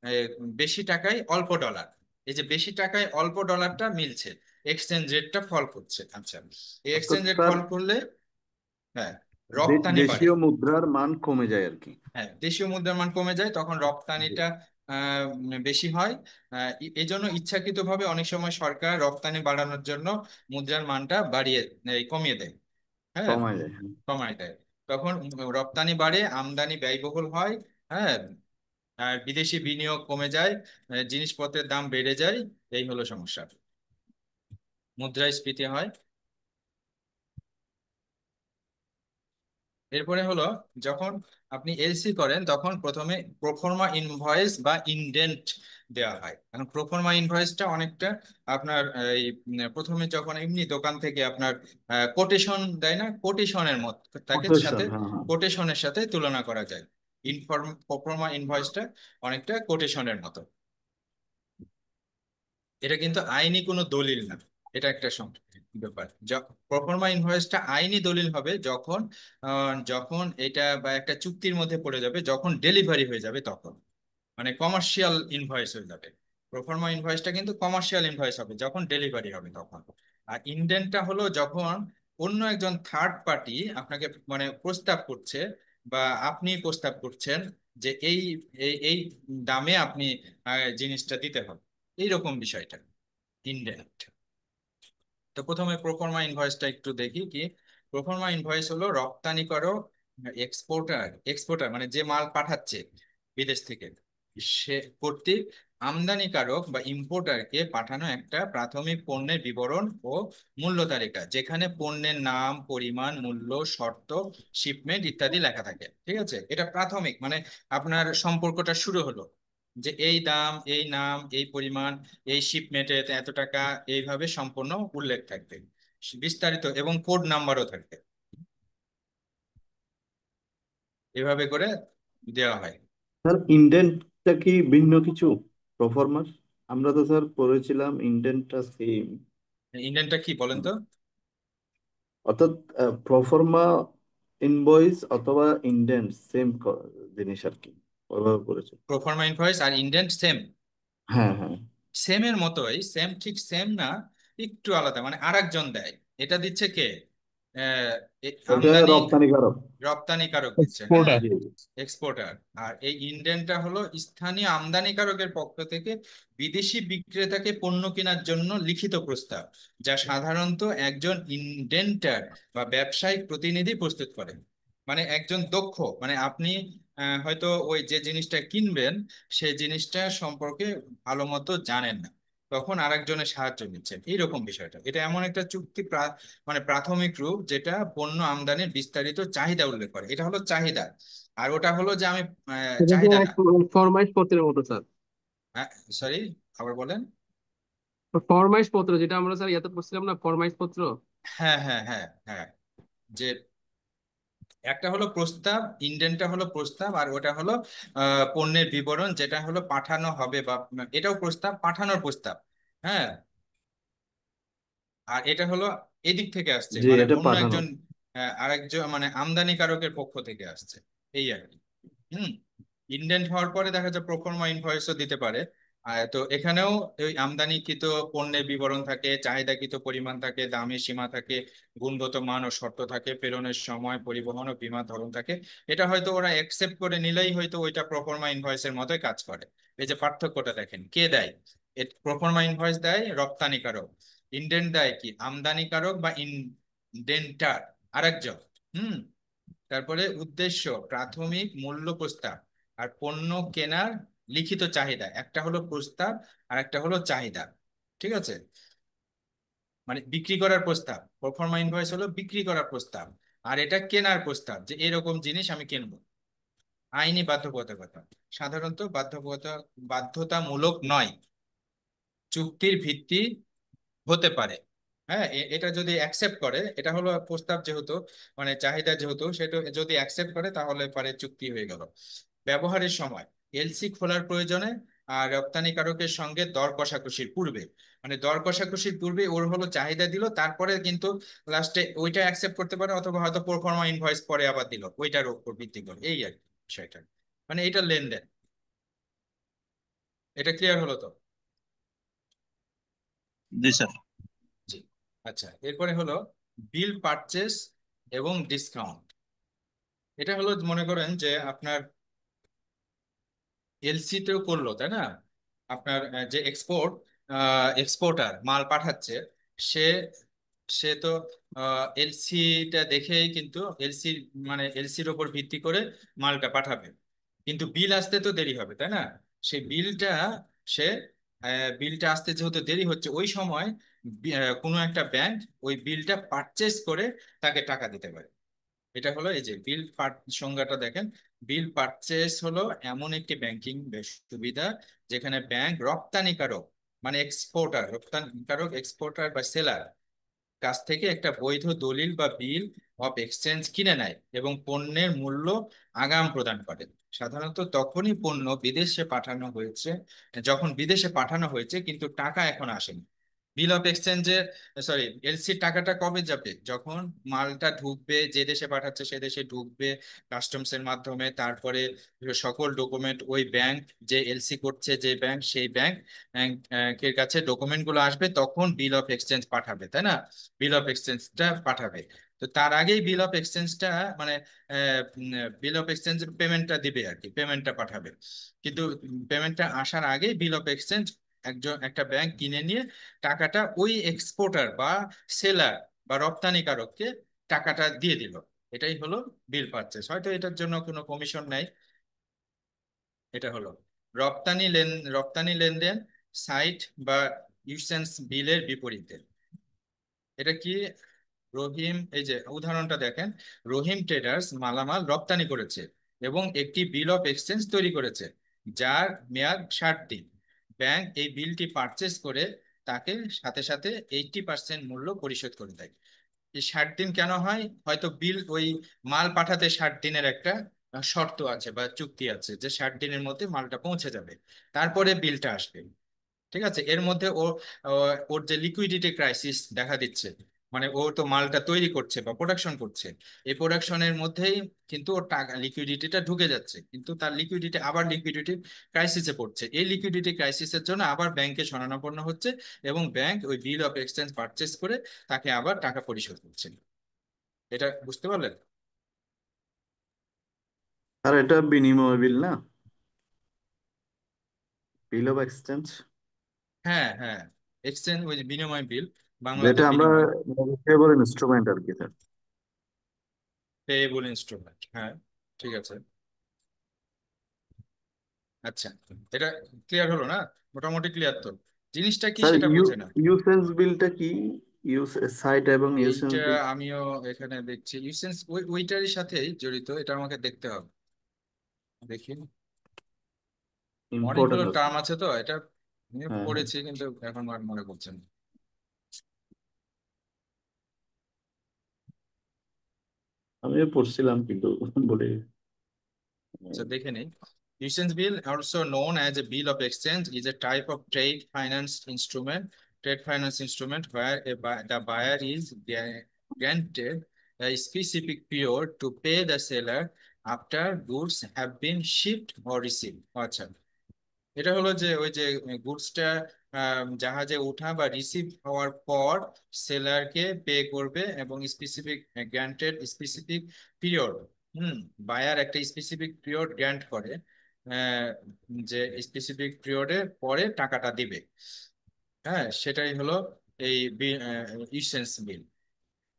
এ, বেশি টাকায় অল্প ডলার, এই যে বেশি টাকায় অল্প ডলারটা মিলছে, এক্সচেঞ্জ রেটটা ফল করছে। আচ্ছা, এই
অর্থাৎ
এক্সচেঞ্জ রেট
স্যার
ফল করলে, হ্যাঁ, রপ্তানি বাড়ে।
দেশীয় মুদ্রার মান কমে যায় আর কি।
হ্যাঁ, দেশীয় মুদ্রার মান কমে যায়, তখন
জি।
রপ্তানিটা বেশি হয়। এই জন্য ইচ্ছাকৃতভাবে অনেক সময় সরকার রপ্তানি বাড়ানোর জন্য মুদ্রার মানটা কমিয়ে দেয়। হ্যাঁ,
কমে যায়, হ্যাঁ।
কমায় দেয়। তখন রপ্তানি বাড়ে, আমদানি ব্যয়বহুল হয়। হ্যাঁ, আর বিদেশি বিনিয়োগ কমে যায়, জিনিসপত্রের দাম বেড়ে যায়। এই হলো সমস্যা, মুদ্রাস্ফীতি হয়। এরপরে হলো, যখন আপনি এলসি করেন তখন প্রথমে প্রোফর্মা ইনভয়েস বা ইনডেন্ট দেওয়া হয়। এখন প্রোফর্মা ইনভয়েসটা অনেকটা আপনার এই প্রথমে যখন এমনি দোকান থেকে আপনার কোটেশন দেয় না, কোটেশনের মত তাকে
কোটেশন,
সাথে,
হ্যাঁ হ্যাঁ।
কোটেশনের সাথে তুলনা করা যায়। প্রোফর্মা ইনভয়েসটা অনেকটা কোটেশনের মতো। এটা কিন্তু আইনি কোনো দলিল না, এটা একটা ব্যাপার। প্রফর্মা ইনভয়েসটা আইনি দলিল হবে যখন যখন এটা বা একটা চুক্তির মধ্যে পড়ে যাবে, যখন ডেলিভারি হয়ে যাবে তখন, মানে কমার্শিয়াল ইনভয়েস হয়ে যাবে। প্রফর্মা ইনভয়েসটা কিন্তু কমার্শিয়াল ইনভয়েস হবে যখন ডেলিভারি হবে তখন। আর ইনডেন্টটা হলো যখন অন্য একজন থার্ড পার্টি আপনাকে মানে প্রস্তাব করছে, বা আপনি প্রস্তাব করছেন যে এই এই এই দামে আপনি জিনিসটা দিতে হবে, এইরকম বিষয়টা ইনডেন্ট। তো প্রথমে প্রোফর্মা ইনভয়েসটা একটু দেখি কি। প্রোফর্মা ইনভয়েস হলো রপ্তানিকারক, এক্সপোর্টার মানে যে মাল পাঠাচ্ছে বিদেশ থেকে, সে কর্তৃক আমদানিকারক বা ইম্পোর্টারকে পাঠানো একটা প্রাথমিক পণ্যের বিবরণ ও মূল্য তালিকা, যেখানে পণ্যের নাম, পরিমাণ, মূল্য, শর্ত, শিপমেন্ট ইত্যাদি লেখা থাকে। ঠিক আছে, এটা প্রাথমিক, মানে আপনার সম্পর্কটা শুরু হলো যে এই দাম, এই নাম, এই পরিমাণ, এই শিপমেন্টে এত টাকা, এইভাবে সম্পূর্ণ উল্লেখ থাকবে, বিস্তারিত, এবং কোড নাম্বারও থাকবে, এভাবে করে দেওয়া হয়।
স্যার ইন্ডেন্টটা কি ভিন্ন কিছু প্রফরমার? আমরা তো স্যার পড়েছিলাম ইন্ডেন্টটা সেম।
ইন্ডেন্টটা কি বলেন তো?
অর্থাৎ প্রফরমা ইনভয়েস অথবা ইন্ডেন্ট সেম জিনিস আর কি, ওইভাবে পড়েছে।
প্রোফর্মা ইনভয়েস আর ইন্ডেন্ট সেম,
হ্যাঁ হ্যাঁ।
সেমের মতোই, সেম ঠিক সেম না, একটু আলাদা, মানে আরেকজন দেয়। এটা দিচ্ছে কে? আহ,
এটা
আমদানি
রপ্তানিকারক।
রপ্তানিকারক দিচ্ছে, হ্যাঁ,
এক্সপোর্টার।
জি।
এক্সপোর্টার। আর এই ইন্ডেন্টটা হলো স্থানীয় আমদানিকারকের পক্ষ থেকে বিদেশি বিক্রেতাকে পণ্য কেনার জন্য লিখিত প্রস্তাব, যা সাধারণত একজন ইন্ডেন্টার বা ব্যবসায়িক প্রতিনিধি প্রস্তুত করেন। মানে একজন দক্ষ, মানে আপনি হয়তো ওই যে জিনিসটা কিনবেন সেই জিনিসটা সম্পর্কে ভালো মতো জানেন না, তখন আরেকজনের সাহায্য নিচ্ছেন, এইরকম বিষয়টা। এটা এমন একটা চুক্তি মানে প্রাথমিক রূপ যেটা পণ্য আমদানির বিস্তারিত চাহিদা উল্লেখ করে, এটা হলো চাহিদা। আর ওটা হলো যে আমি
এটা তো
চাহিদা না।
এক ফরমাইশ পত্রের মতো স্যার।
সরি, আবার বলেন।
ফরমাইশ পত্র যেটা আমরা স্যার ইয়াতে পড়ছিলাম না, ফরমাইশ পত্র।
হ্যাঁ হ্যাঁ হ্যাঁ হ্যাঁ, যে একটা হলো প্রস্তাব, ইন্ডেন্টটা হলো প্রস্তাব, আর ওটা হলো পণ্যের বিবরণ, যেটা হলো পাঠানো হবে, বা এটাও প্রস্তাব, পাঠানোর প্রস্তাব। হ্যাঁ, আর এটা হলো এদিক থেকে আসছে,
যে
মানে
এটা
অন্য
পাঠানো।
একজন, আরেকজন মানে আমদানিকারকের পক্ষ থেকে আসছে, এই আর কি। হুম। ইন্ডেন্ট হওয়ার পরে দেখা যায় প্রোফর্মা ইনভয়েসও দিতে পারে। তো এখানেও ওই আমদানিকৃত পণ্যের বিবরণ থাকে, চাহিদাকৃত পরিমাণ থাকে, দামের সীমা থাকে, গুণগত মান ও শর্ত থাকে, প্রেরণের সময়, পরিবহন ও বীমার ধরন থাকে। এটা হয়তো ওরা অ্যাকসেপ্ট করে নিলেই হয়তো ওইটা প্রোফর্মা ইনভয়েসের মতোই কাজ করে। এই যে পার্থক্যটা দেখেন, কে দেয়? প্রোফর্মা ইনভয়েস দেয় রপ্তানিকারক, ইন্ডেন্ট দেয় কি আমদানিকারক বা ইন্ডেন্টার, আরেকজন। হুম। তারপরে উদ্দেশ্য, প্রাথমিক মূল্য প্রস্তাব, আর পণ্য কেনার লিখিত চাহিদা। একটা হলো প্রস্তাব, আর একটা হলো চাহিদা। ঠিক আছে, মানে বিক্রি করার প্রস্তাব, প্রফর্মা ইনভয়েস হলো বিক্রি করার প্রস্তাব, আর এটা কেনার প্রস্তাব, যে এরকম জিনিস আমি কিনবো। আইনি বাধ্যবাধকতা, সাধারণত বাধ্যতামূলক নয়, চুক্তির ভিত্তি হতে পারে। হ্যাঁ, এটা যদি অ্যাকসেপ্ট করে, এটা হলো প্রস্তাব যেহেতু, মানে চাহিদা যেহেতু, সেটা যদি অ্যাকসেপ্ট করে তাহলে পারে চুক্তি হয়ে গেল। ব্যবহারের সময়, এলসি খোলার প্রয়োজনে আর রপ্তানিকারকের সঙ্গে দর কষাকষির পূর্বে, মানে দর কষাকষির পূর্বে ওর হলো চাহিদা দিল, তারপরে কিন্তু লাস্টে ওইটা অ্যাকসেপ্ট করতে পারে, অথবা হয়তো প্রোফর্মা ইনভয়েস পরে আবার দিল ওইটার উপর ভিত্তি করে, এই আর কি বিষয়টা। মানে এটা লেনদেন। এটা ক্লিয়ার হলো তো?
জি স্যার।
জি। আচ্ছা, এরপরে হলো বিল পারচেস এবং ডিসকাউন্ট। এটা হলো মনে করেন যে আপনার এলসি তেও করলো, তাই না? আপনার যে এক্সপোর্টার মাল পাঠাচ্ছে, সে সে তো এলসিটা দেখেই কিন্তু এলসি, মানে এলসির ওপর ভিত্তি করে মালটা পাঠাবে, কিন্তু বিল আসতে তো দেরি হবে, তাই না? সেই বিলটা, সে বিলটা আসতে যেহেতু দেরি হচ্ছে, ওই সময় কোনো একটা ব্যাংক ওই বিলটা পারচেস করে তাকে টাকা দিতে পারে। এটা হলো এই যে বিল সংজ্ঞাটা দেখেন, বিল পারচেস হলো এমন একটি ব্যাংকিং সুবিধা যেখানে ব্যাংক রপ্তানিকারক, মানে রপ্তানিকারক, এক্সপোর্টার বা সেলার কাছ থেকে একটা বৈধ দলিল বা বিল অফ এক্সচেঞ্জ কিনে নেয় এবং পণ্যের মূল্য আগাম প্রদান করে। সাধারণত তখনই পণ্য বিদেশে পাঠানো হয়েছে, যখন বিদেশে পাঠানো হয়েছে কিন্তু টাকা এখন আসেনি। বিল অফ এক্সচেঞ্জের, সরি, এলসির টাকাটা কবে যাবে? যখন মালটা ঢুকবে, যে দেশে পাঠাচ্ছে সে দেশে ঢুকবে কাস্টমস এর মাধ্যমে, তারপরে সকল ডকুমেন্ট ওই ব্যাংক, যে এলসি করছে যে ব্যাংক, সেই ব্যাংক এর কাছে ডকুমেন্ট গুলো আসবে, তখন বিল অফ এক্সচেঞ্জ পাঠাবে, তাই না? বিল অফ এক্সচেঞ্জটা পাঠাবে। তো তার আগেই বিল অফ এক্সচেঞ্জটা, মানে বিল অফ এক্সচেঞ্জের পেমেন্টটা দিবে আর কি, পেমেন্টটা পাঠাবে। কিন্তু পেমেন্টটা আসার আগেই বিল অফ এক্সচেঞ্জ একটা ব্যাংক কিনে নিয়ে টাকাটা ওই এক্সপোর্টার বা সেলার বা রপ্তানিকারককে টাকাটা দিয়ে দিল। এটাই হলো বিল পারচেস। হয়তো এটার জন্য কোনো কমিশন নাই। এটা হলো রপ্তানি লেনদেন সাইট বা ইউসেন্স বিলের বিপরীতে। এটা কি? রহিম, এই যে উদাহরণটা দেখেন, রহিম ট্রেডার্স মালামাল রপ্তানি করেছে এবং একটি বিল অফ এক্সচেঞ্জ তৈরি করেছে যার মেয়াদ 60 দিন। ব্যাংক এই বিলটি পারচেজ করে তাকে সাথে সাথে 80% মূল্য পরিশোধ করে দেয়। এই 60 দিন কেন হয়? হয়তো বিল ওই মাল পাঠাতে 60 দিনের একটা শর্ত আছে বা চুক্তি আছে, যে 60 দিনের মধ্যে মালটা পৌঁছে যাবে, তারপরে বিলটা আসবে। ঠিক আছে, এর মধ্যে ওর যে লিকুইডিটি ক্রাইসিস দেখা দিচ্ছে, মানে ও তো মালটা তৈরি করছে বা প্রোডাকশন করছে, এই প্রোডাকশনের মধ্যেই কিন্তু ওর টাকা লিকুইডিটিটা ঢুকে যাচ্ছে, কিন্তু তার লিকুইডিটি আবার লিকুইডিটি ক্রাইসিসে পড়ছে, এই লিকুইডিটি ক্রাইসিসের জন্য আবার ব্যাংকে শরণাপন্ন হচ্ছে, এবং ব্যাংক ওই বিল অফ এক্সচেঞ্জ পারচেস করে তাকে আবার টাকা পরিশোধ করছে। এটা বুঝতে পারলেন?
আর এটা বিনিময় বিল না? বিল অফ এক্সচেঞ্জ,
হ্যাঁ হ্যাঁ, এক্সচেঞ্জ ওই যে বিনিময় বিল, বাংলাতে
যেটা আমরা
বিনিময়,
ফেভার ইনস্ট্রুমেন্ট আর কি স্যার।
Payable instrument. হ্যাঁ, ঠিক আছে। আচ্ছা, এটা ক্লিয়ার হলো না? মোটামুটি ক্লিয়ার তো? জিনিসটা কি
স্যার
সেটা বুঝে না।
ইউসেন্স বিলটা কি? সাইট এবং ইউসেন্স
এইটা
বিল
আমিও এখানে দেখছি, ইউসেন্স ওইটারই সাথেই জড়িত, এটা আমাকে দেখতে হবে। দেখি, অনেকগুলো
ইম্পর্টেন্ট আছে।
টার্ম আছে তো এটা,
হ্যাঁ,
পড়েছি কিন্তু এখন আর মনে পড়ছে না।
আমিও পড়ছিলাম কিন্তু বলে
So দেখে নেই। Usance bill, also known as a bill of exchange, is a type of trade finance instrument. Trade finance instrument where the buyer is granted a specific period to pay the seller after goods have been shipped or received. আচ্ছা, এটা হলো যে ওই যে গুডসটা জাহাজে ওঠা বা receive হওয়ার পর সেলারকে পে করবে, এবং specific granted specific period, buyer একটা স্পেসিফিক পিরিয়ড গ্রান্ট করে, আহ, যে স্পেসিফিক পিরিয়ডের পরে টাকাটা দিবে। হ্যাঁ, সেটাই হলো এই ইউসেন্স বিল।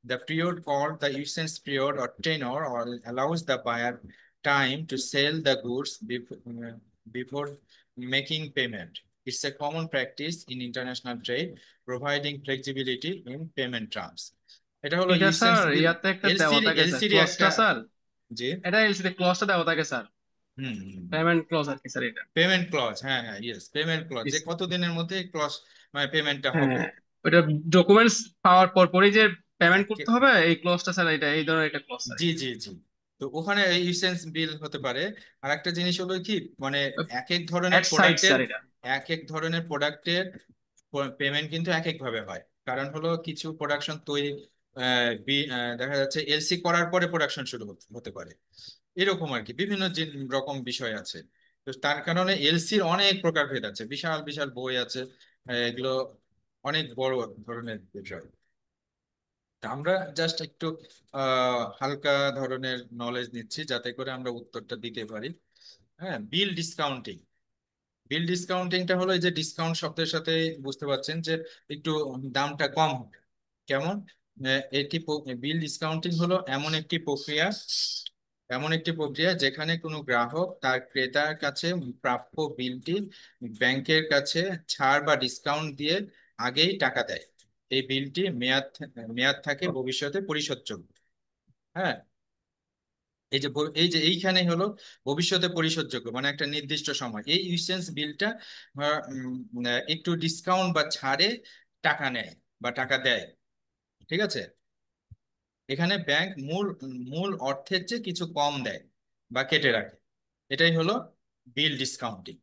The period called the usance period or tenor or allows the buyer time to sell the goods before making payment. It's a common practice in international trade, providing flexibility in payment terms. এটা হলো
এটা
ইউসেন্স
sir
বিল।
ইয়াতে একটা দেওয়া
এলসির
থাকে sir,
এলসির একটা,
ক্লজটা sir,
যে
এটা এলসিতে ক্লজটা দেওয়া থাকে স্যার,
হুম,
পেমেন্ট ক্লজ আর কি স্যার এটা।
পেমেন্ট ক্লজ, হ্যাঁ হ্যাঁ, ইয়েস, পেমেন্ট ক্লজ, যে কত দিনের মধ্যে ক্লজ মানে পেমেন্টটা হবে।
হ্যাঁ, ওটা ডকুমেন্টস পাওয়ার পর পরই যে পেমেন্ট
হ্যাঁ,
করতে হবে, এই ক্লজটা স্যার, এটা এই ধরনের একটা ক্লজ স্যার
জি জি জি। তো ওখানে ইউসেন্স বিল হতে পারে। আর একটা জিনিস হলো কি, মানে এক এক ধরনের
অ্যাট সাইড
প্রোডাক্টের,
স্যার এটা।
পেমেন্ট কিন্তু এক এক ভাবে হয়। কারণ হলো কিছু প্রোডাকশন তৈরি, দেখা যাচ্ছে এলসি করার পরে প্রোডাকশন শুরু হতে পারে, এরকম আর কি, বিভিন্ন রকম বিষয় আছে। তো তার কারণে এলসির অনেক প্রকারভেদ আছে, বিশাল বিশাল বই আছে, এগুলো অনেক বড় ধরনের বিষয়। তা আমরা জাস্ট একটু হালকা ধরনের নলেজ নিচ্ছি যাতে করে আমরা উত্তরটা দিতে পারি। হ্যাঁ, বিল ডিসকাউন্টিং। বিল ডিসকাউন্টিংটা হলো এই যে ডিসকাউন্ট শব্দের সাথে বুঝতে পারছেন যে একটু দামটা কম হবে। কেমন? বিল ডিসকাউন্টিং হলো এমন একটি প্রক্রিয়া যেখানে কোনো গ্রাহক তার ক্রেতার কাছে প্রাপ্য বিলটি ব্যাংকের কাছে ছাড় বা ডিসকাউন্ট দিয়ে আগেই টাকা দেয়। এই বিলটি মেয়াদ থাকে ভবিষ্যতে পরিশোধযোগ্য। হ্যাঁ, এইখানে হলো ভবিষ্যতে পরিশোধযোগ্য, মানে একটা নির্দিষ্ট সময় এই ইউসেন্স বিলটা একটু ডিসকাউন্ট বা ছাড়ে টাকা নেয় বা টাকা দেয়। ঠিক আছে, এখানে ব্যাংক মূল মূল অর্থের চেয়ে কিছু কম দেয় বা কেটে রাখে। এটাই হলো বিল ডিসকাউন্টিং।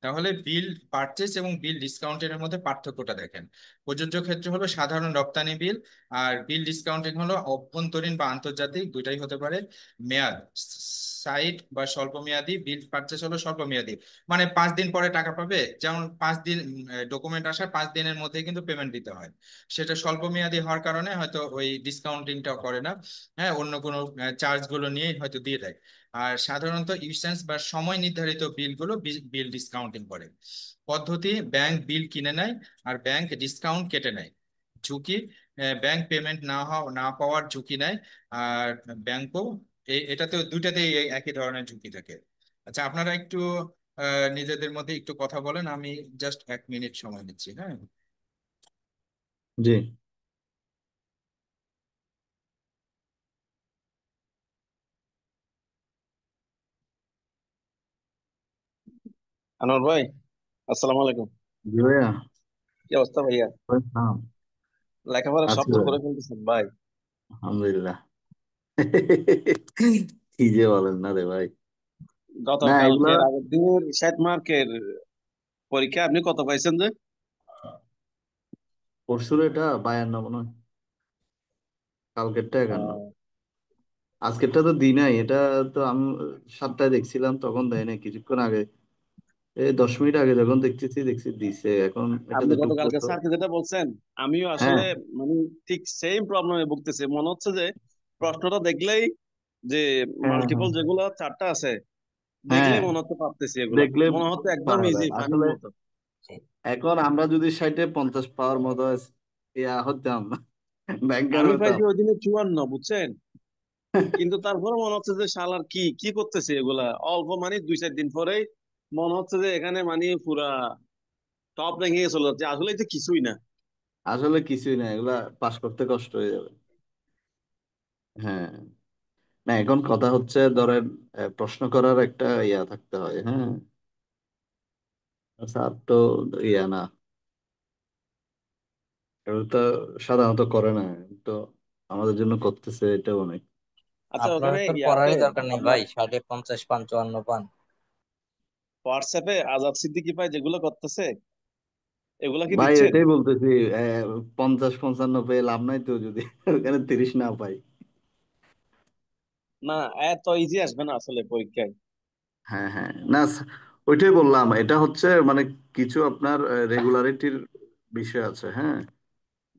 তাহলে বিল পারচেজ এবং বিল ডিসকাউন্টের মধ্যে পার্থক্যটা দেখেন। প্রযোজ্য ক্ষেত্রে হলো সাধারণ রপ্তানি বিল, আর বিল ডিসকাউন্টিং হলো অভ্যন্তরীণ বা আন্তর্জাতিক, দুইটাই হতে পারে। মেয়াদ, সাইট বা স্বল্প মেয়াদি, বিল পারচেজ হলো স্বল্প মেয়াদি, মানে 5 দিন পরে টাকা পাবে, যেমন 5 দিন ডকুমেন্ট আসার 5 দিনের মধ্যে কিন্তু পেমেন্ট দিতে হয়। সেটা স্বল্প মেয়াদি হওয়ার কারণে হয়তো ওই ডিসকাউন্টিংটা করে না, হ্যাঁ, অন্য কোনো চার্জ গুলো নিয়ে হয়তো দিয়ে দেয়। আর সাধারণত ইউসেন্স বা সময় নির্ধারিত বিলগুলো বিল ডিসকাউন্টিং করে। পদ্ধতি: ব্যাংক বিল কিনে নেয় আর ব্যাংক ডিসকাউন্ট কেটে নেয়। ঝুঁকি: ব্যাংক পেমেন্ট না পাওয়ার ঝুঁকি নেয়, আর ব্যাংকও এটাতে দুইটাতেই এই একই ধরনের ঝুঁকি থাকে। আচ্ছা, আপনারা একটু নিজেদের মধ্যে একটু কথা বলেন, আমি জাস্ট 1 মিনিট সময় নিচ্ছি। হ্যাঁ,
জি।
আনোয়ার ভাই, আসসালামু আলাইকুম।
জি ভাইয়া।
কি অবস্থা ভাইয়া?
ভাই, নাম
লেখাপড়া সব
আছি
তো
ভাই,
করে ফেলতেছেন ভাই।
আলহামদুলিল্লাহ। কি যে বলেন না রে ভাই। না, এগুলা
গতকালকের আগের দিনের 60 মার্কের পরীক্ষা আপনি কত পাইছেন যে?
পরশুর এটা 52 মনে হয়, কালকেরটা 51।
আহ,
আজকেরটা তো দিই নাই, এটা তো আমি 7টায় দেখছিলাম, তখন দেয় নাই, কিছুক্ষণ আগে, 10 মিনিট আগে যখন দেখছি দিছে, এখন
আপনি
এটাতে ঢুকলে
গতকালকে
তো।
স্যারকে যেটা বলছেন, আমিও
হ্যাঁ,
আসলে মানে ঠিক সেম প্রবলেমে ভুগতেছি। মনে হচ্ছে যে প্রশ্নটা দেখলেই যে
হ্যাঁ,
মাল্টিপল
হ্যাঁ,
যেগুলো 4টা আছে,
হ্যাঁ,
দেখলেই মনে হচ্ছে পারতেছি এগুলা।
দেখলে
মনে হচ্ছে একদম
পারা
ইজি
যায়
পানির
আসলে।
মতো।
এখন আমরা যদি 50 পাওয়ার মতো হতাম, ব্যাংকার
আমি
হতাম।
পাইছি ওই দিনে 54, বুঝছেন? কিন্তু তারপরে মনে হচ্ছে যে শালার কি কি করতেছে এগুলা, অল্প মানে 2-4 দিন পরেই মনে হচ্ছে যে এখানে মানে পুরা টপ র্যাঙ্কিং চলে যাচ্ছে, আসলে এটা কিছুই না।
আসলে কিছুই না, এগুলা পাস করতে কষ্ট হয়ে যাবে। হ্যাঁ, না, এখন কথা হচ্ছে ধরেন প্রশ্ন করার একটা থাকতে হয়। হ্যাঁ, স্যার তো ইয়া না, এটা তো সাধারণত করে না, তো আমাদের জন্য করতেছে, এটাও অনেক।
আচ্ছা, ওখানে
আপনাদের তো
ইয়াতে
পড়ারই দরকার নেই
আপনার
ভাই, 60, 50 পান, 54 পান।
হোয়াটসঅ্যাপে আজাদ সিদ্দিকী ভাই যেগুলো করতেছে এগুলা কি
ভাই
দিচ্ছেন?
এটাই বলতেছি, 50-55 পেয়ে লাভ নাই তো, যদি ওখানে 30 না পাই।
না, এত ইজি আসবে না আসলে পরীক্ষায়।
হ্যাঁ হ্যাঁ, না ওইটাই বললাম, এটা হচ্ছে মানে কিছু আপনার রেগুলারিটির বিষয় আছে, হ্যাঁ।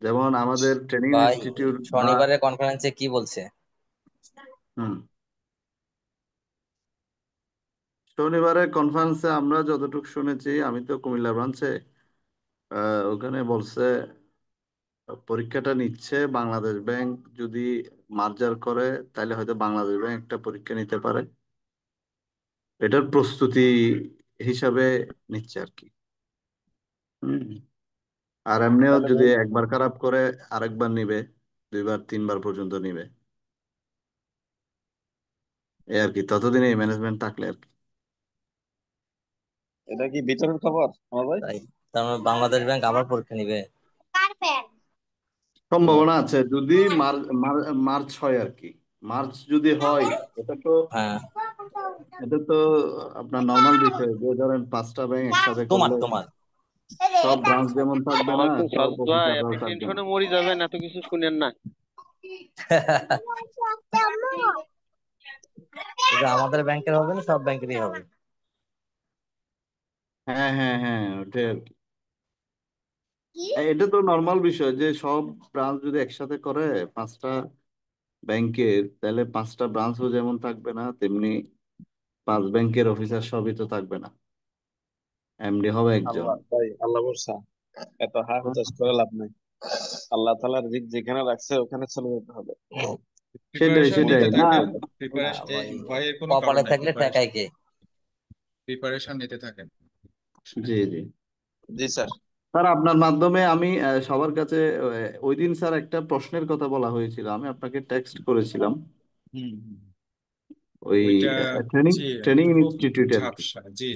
যেমন আমাদের ট্রেনিং
ভাই
ইনস্টিটিউট বা
শনিবারের কনফারেন্সে কি বলছে?
হুম, শনিবারের কনফারেন্সে আমরা যতটুকু শুনেছি, আমি তো কুমিল্লা ব্রাঞ্চে, ওখানে বলছে পরীক্ষাটা নিচ্ছে বাংলাদেশ ব্যাংক, যদি মার্জার করে তাহলে হয়তো বাংলাদেশ ব্যাংক একটা পরীক্ষা নিতে পারে, এটার প্রস্তুতি হিসাবে নিচ্ছে আর কি। হুম। আর এমনিও
তাহলে
যদি
ভাই,
একবার খারাপ করে আরেকবার নিবে, 2বার 3বার পর্যন্ত নিবে, এই আর কি, ততদিন এই ম্যানেজমেন্ট থাকলে আর কি।
এটা কি ভিতরের খবর আমার ভাই?
তাই তার মানে বাংলাদেশ ব্যাংক আবার পরীক্ষা নিবে?
সম্ভাবনা আছে যদি মার্চ হয় আর কি। মার্চ যদি হয়, এটা তো
হ্যাঁ,
এটা তো আপনার নর্মাল বিষয়, যে ধরেন 5টা ব্যাংক একসাথে
তোমার
করলে
তোমার
সব ব্রাঞ্চ যেমন থাকবে না,
ওয়ালাইকুম
সব
সালাম ভাই,
অফিসাররাও
আপনি
থাকবে না।
টেনশনে মরি যাবেন, এত কিছু শুনেন না।
এটা আমাদের ব্যাংকের হবে না, সব ব্যাংকেরই হবে?
হ্যাঁ হ্যাঁ হ্যাঁ, ওটাই আর কি। এটা তো নর্মাল বিষয় যে সব ব্রাঞ্চ যদি একসাথে করে 5টা ব্যাংকের, তাহলে 5টা ব্রাঞ্চও যেমন থাকবে না, তেমনি 5 ব্যাংকের অফিসার সবই তো থাকবে না, এমডি হবে একজন।
আল্লাহ ভাই, আল্লাহ ভরসা। এত হাই হুতাশ করে লাভ নাই। আল্লাহ তাআলা রিজিক যেখানে রাখছে ওখানে চলে যেতে হবে।
সেটাই
প্রিপারেশন
সেটাই
নিতে
না।
থাকেন।
না
প্রিপারেশন, এই
ভাই,
ভয়ের কোনো কারণ
কপালে
নাই।
থাকলে ঠেকায় কে?
প্রিপারেশন নিতে থাকেন।
জি জি।
জি স্যার।
স্যার আপনার মাধ্যমে আমি সবার কাছে, ওই দিন স্যার একটা প্রশ্নের কথা বলা হয়েছিল, আমি আপনাকে টেক্সট করেছিলাম,
হুম হুম।
ওই
ওইটা,
ট্রেনিং
জি,
ট্রেনিং
খুব
ইনস্টিটিউট আর কি।
ঝাপসা, জি,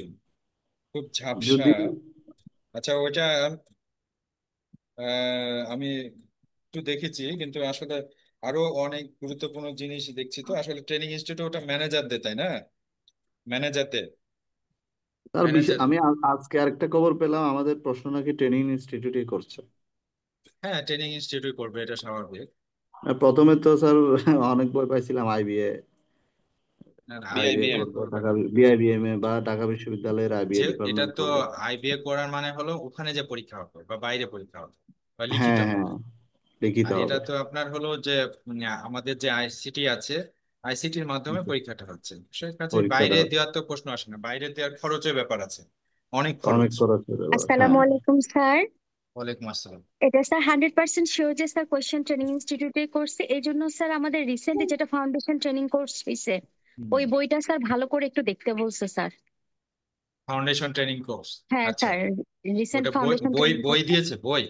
খুব ঝাপসা।
যদি
আচ্ছা, ওইটা আমি একটু দেখেছি, কিন্তু আসলে আরো অনেক গুরুত্বপূর্ণ জিনিস দেখছি। তো আসলে ট্রেনিং ইনস্টিটিউট ওটা ম্যানেজারদের, তাই না? ম্যানেজারদের,
তার বিষয়
ম্যানেজার।
আমি আজকে আরেকটা খবর পেলাম, আমাদের প্রশ্ন নাকি ট্রেনিং ইনস্টিটিউটই করছে।
হ্যাঁ, ট্রেনিং ইনস্টিটিউট করবে, এটা স্বাভাবিক।
প্রথমে তো স্যার অনেক ভয় পাইছিলাম আইবিএ,
আর
আইবিএ
বিআইবিএম।
আইবিএ
করবে,
করবে
ঢাকা
না।
বিআইবিএম বা ঢাকা বিশ্ববিদ্যালয়ের আইবিএ
যে এটা
ডিপার্টমেন্ট
তো
করবে।
আইবিএ করার মানে হলো ওখানে যে পরীক্ষা হবে বা বাইরে পরীক্ষা হবে বা লিখিত
হ্যাঁ হ্যাঁ,
হবে।
লিখিত
আর এটা
হবে।
তো আপনার হলো যে আমাদের যে আইসিটি আছে, আইসিটির মাধ্যমে পরীক্ষাটা হচ্ছে, সে কাছে
পরীক্ষাটা
বাইরে
হচ্ছে
দেওয়ার তো প্রশ্ন আসে না। বাইরে দেওয়ার খরচের ব্যাপার আছে, অনেক
অনেক
খরচ।
খরচ হয়ে যাবে,
আসসালামু
হ্যাঁ।
আলাইকুম স্যার।
ওয়ালাইকুম আসসালাম।
এটা স্যার 100% শিওর যে স্যার কোয়েশ্চেন ট্রেনিং ইনস্টিটিউটে করছে। এই জন্য স্যার আমাদের রিসেন্টলি যেটা ফাউন্ডেশন ট্রেনিং কোর্স হয়েছে, ওই বইটা স্যার ভালো করে একটু দেখতে বলছে স্যার।
ফাউন্ডেশন ট্রেনিং কোর্স,
হ্যাঁ
আচ্ছা।
স্যার, রিসেন্ট
ওটা বই
ফাউন্ডেশন
বই
ট্রেনিং
বই
কোর্স,
দিয়েছে, বই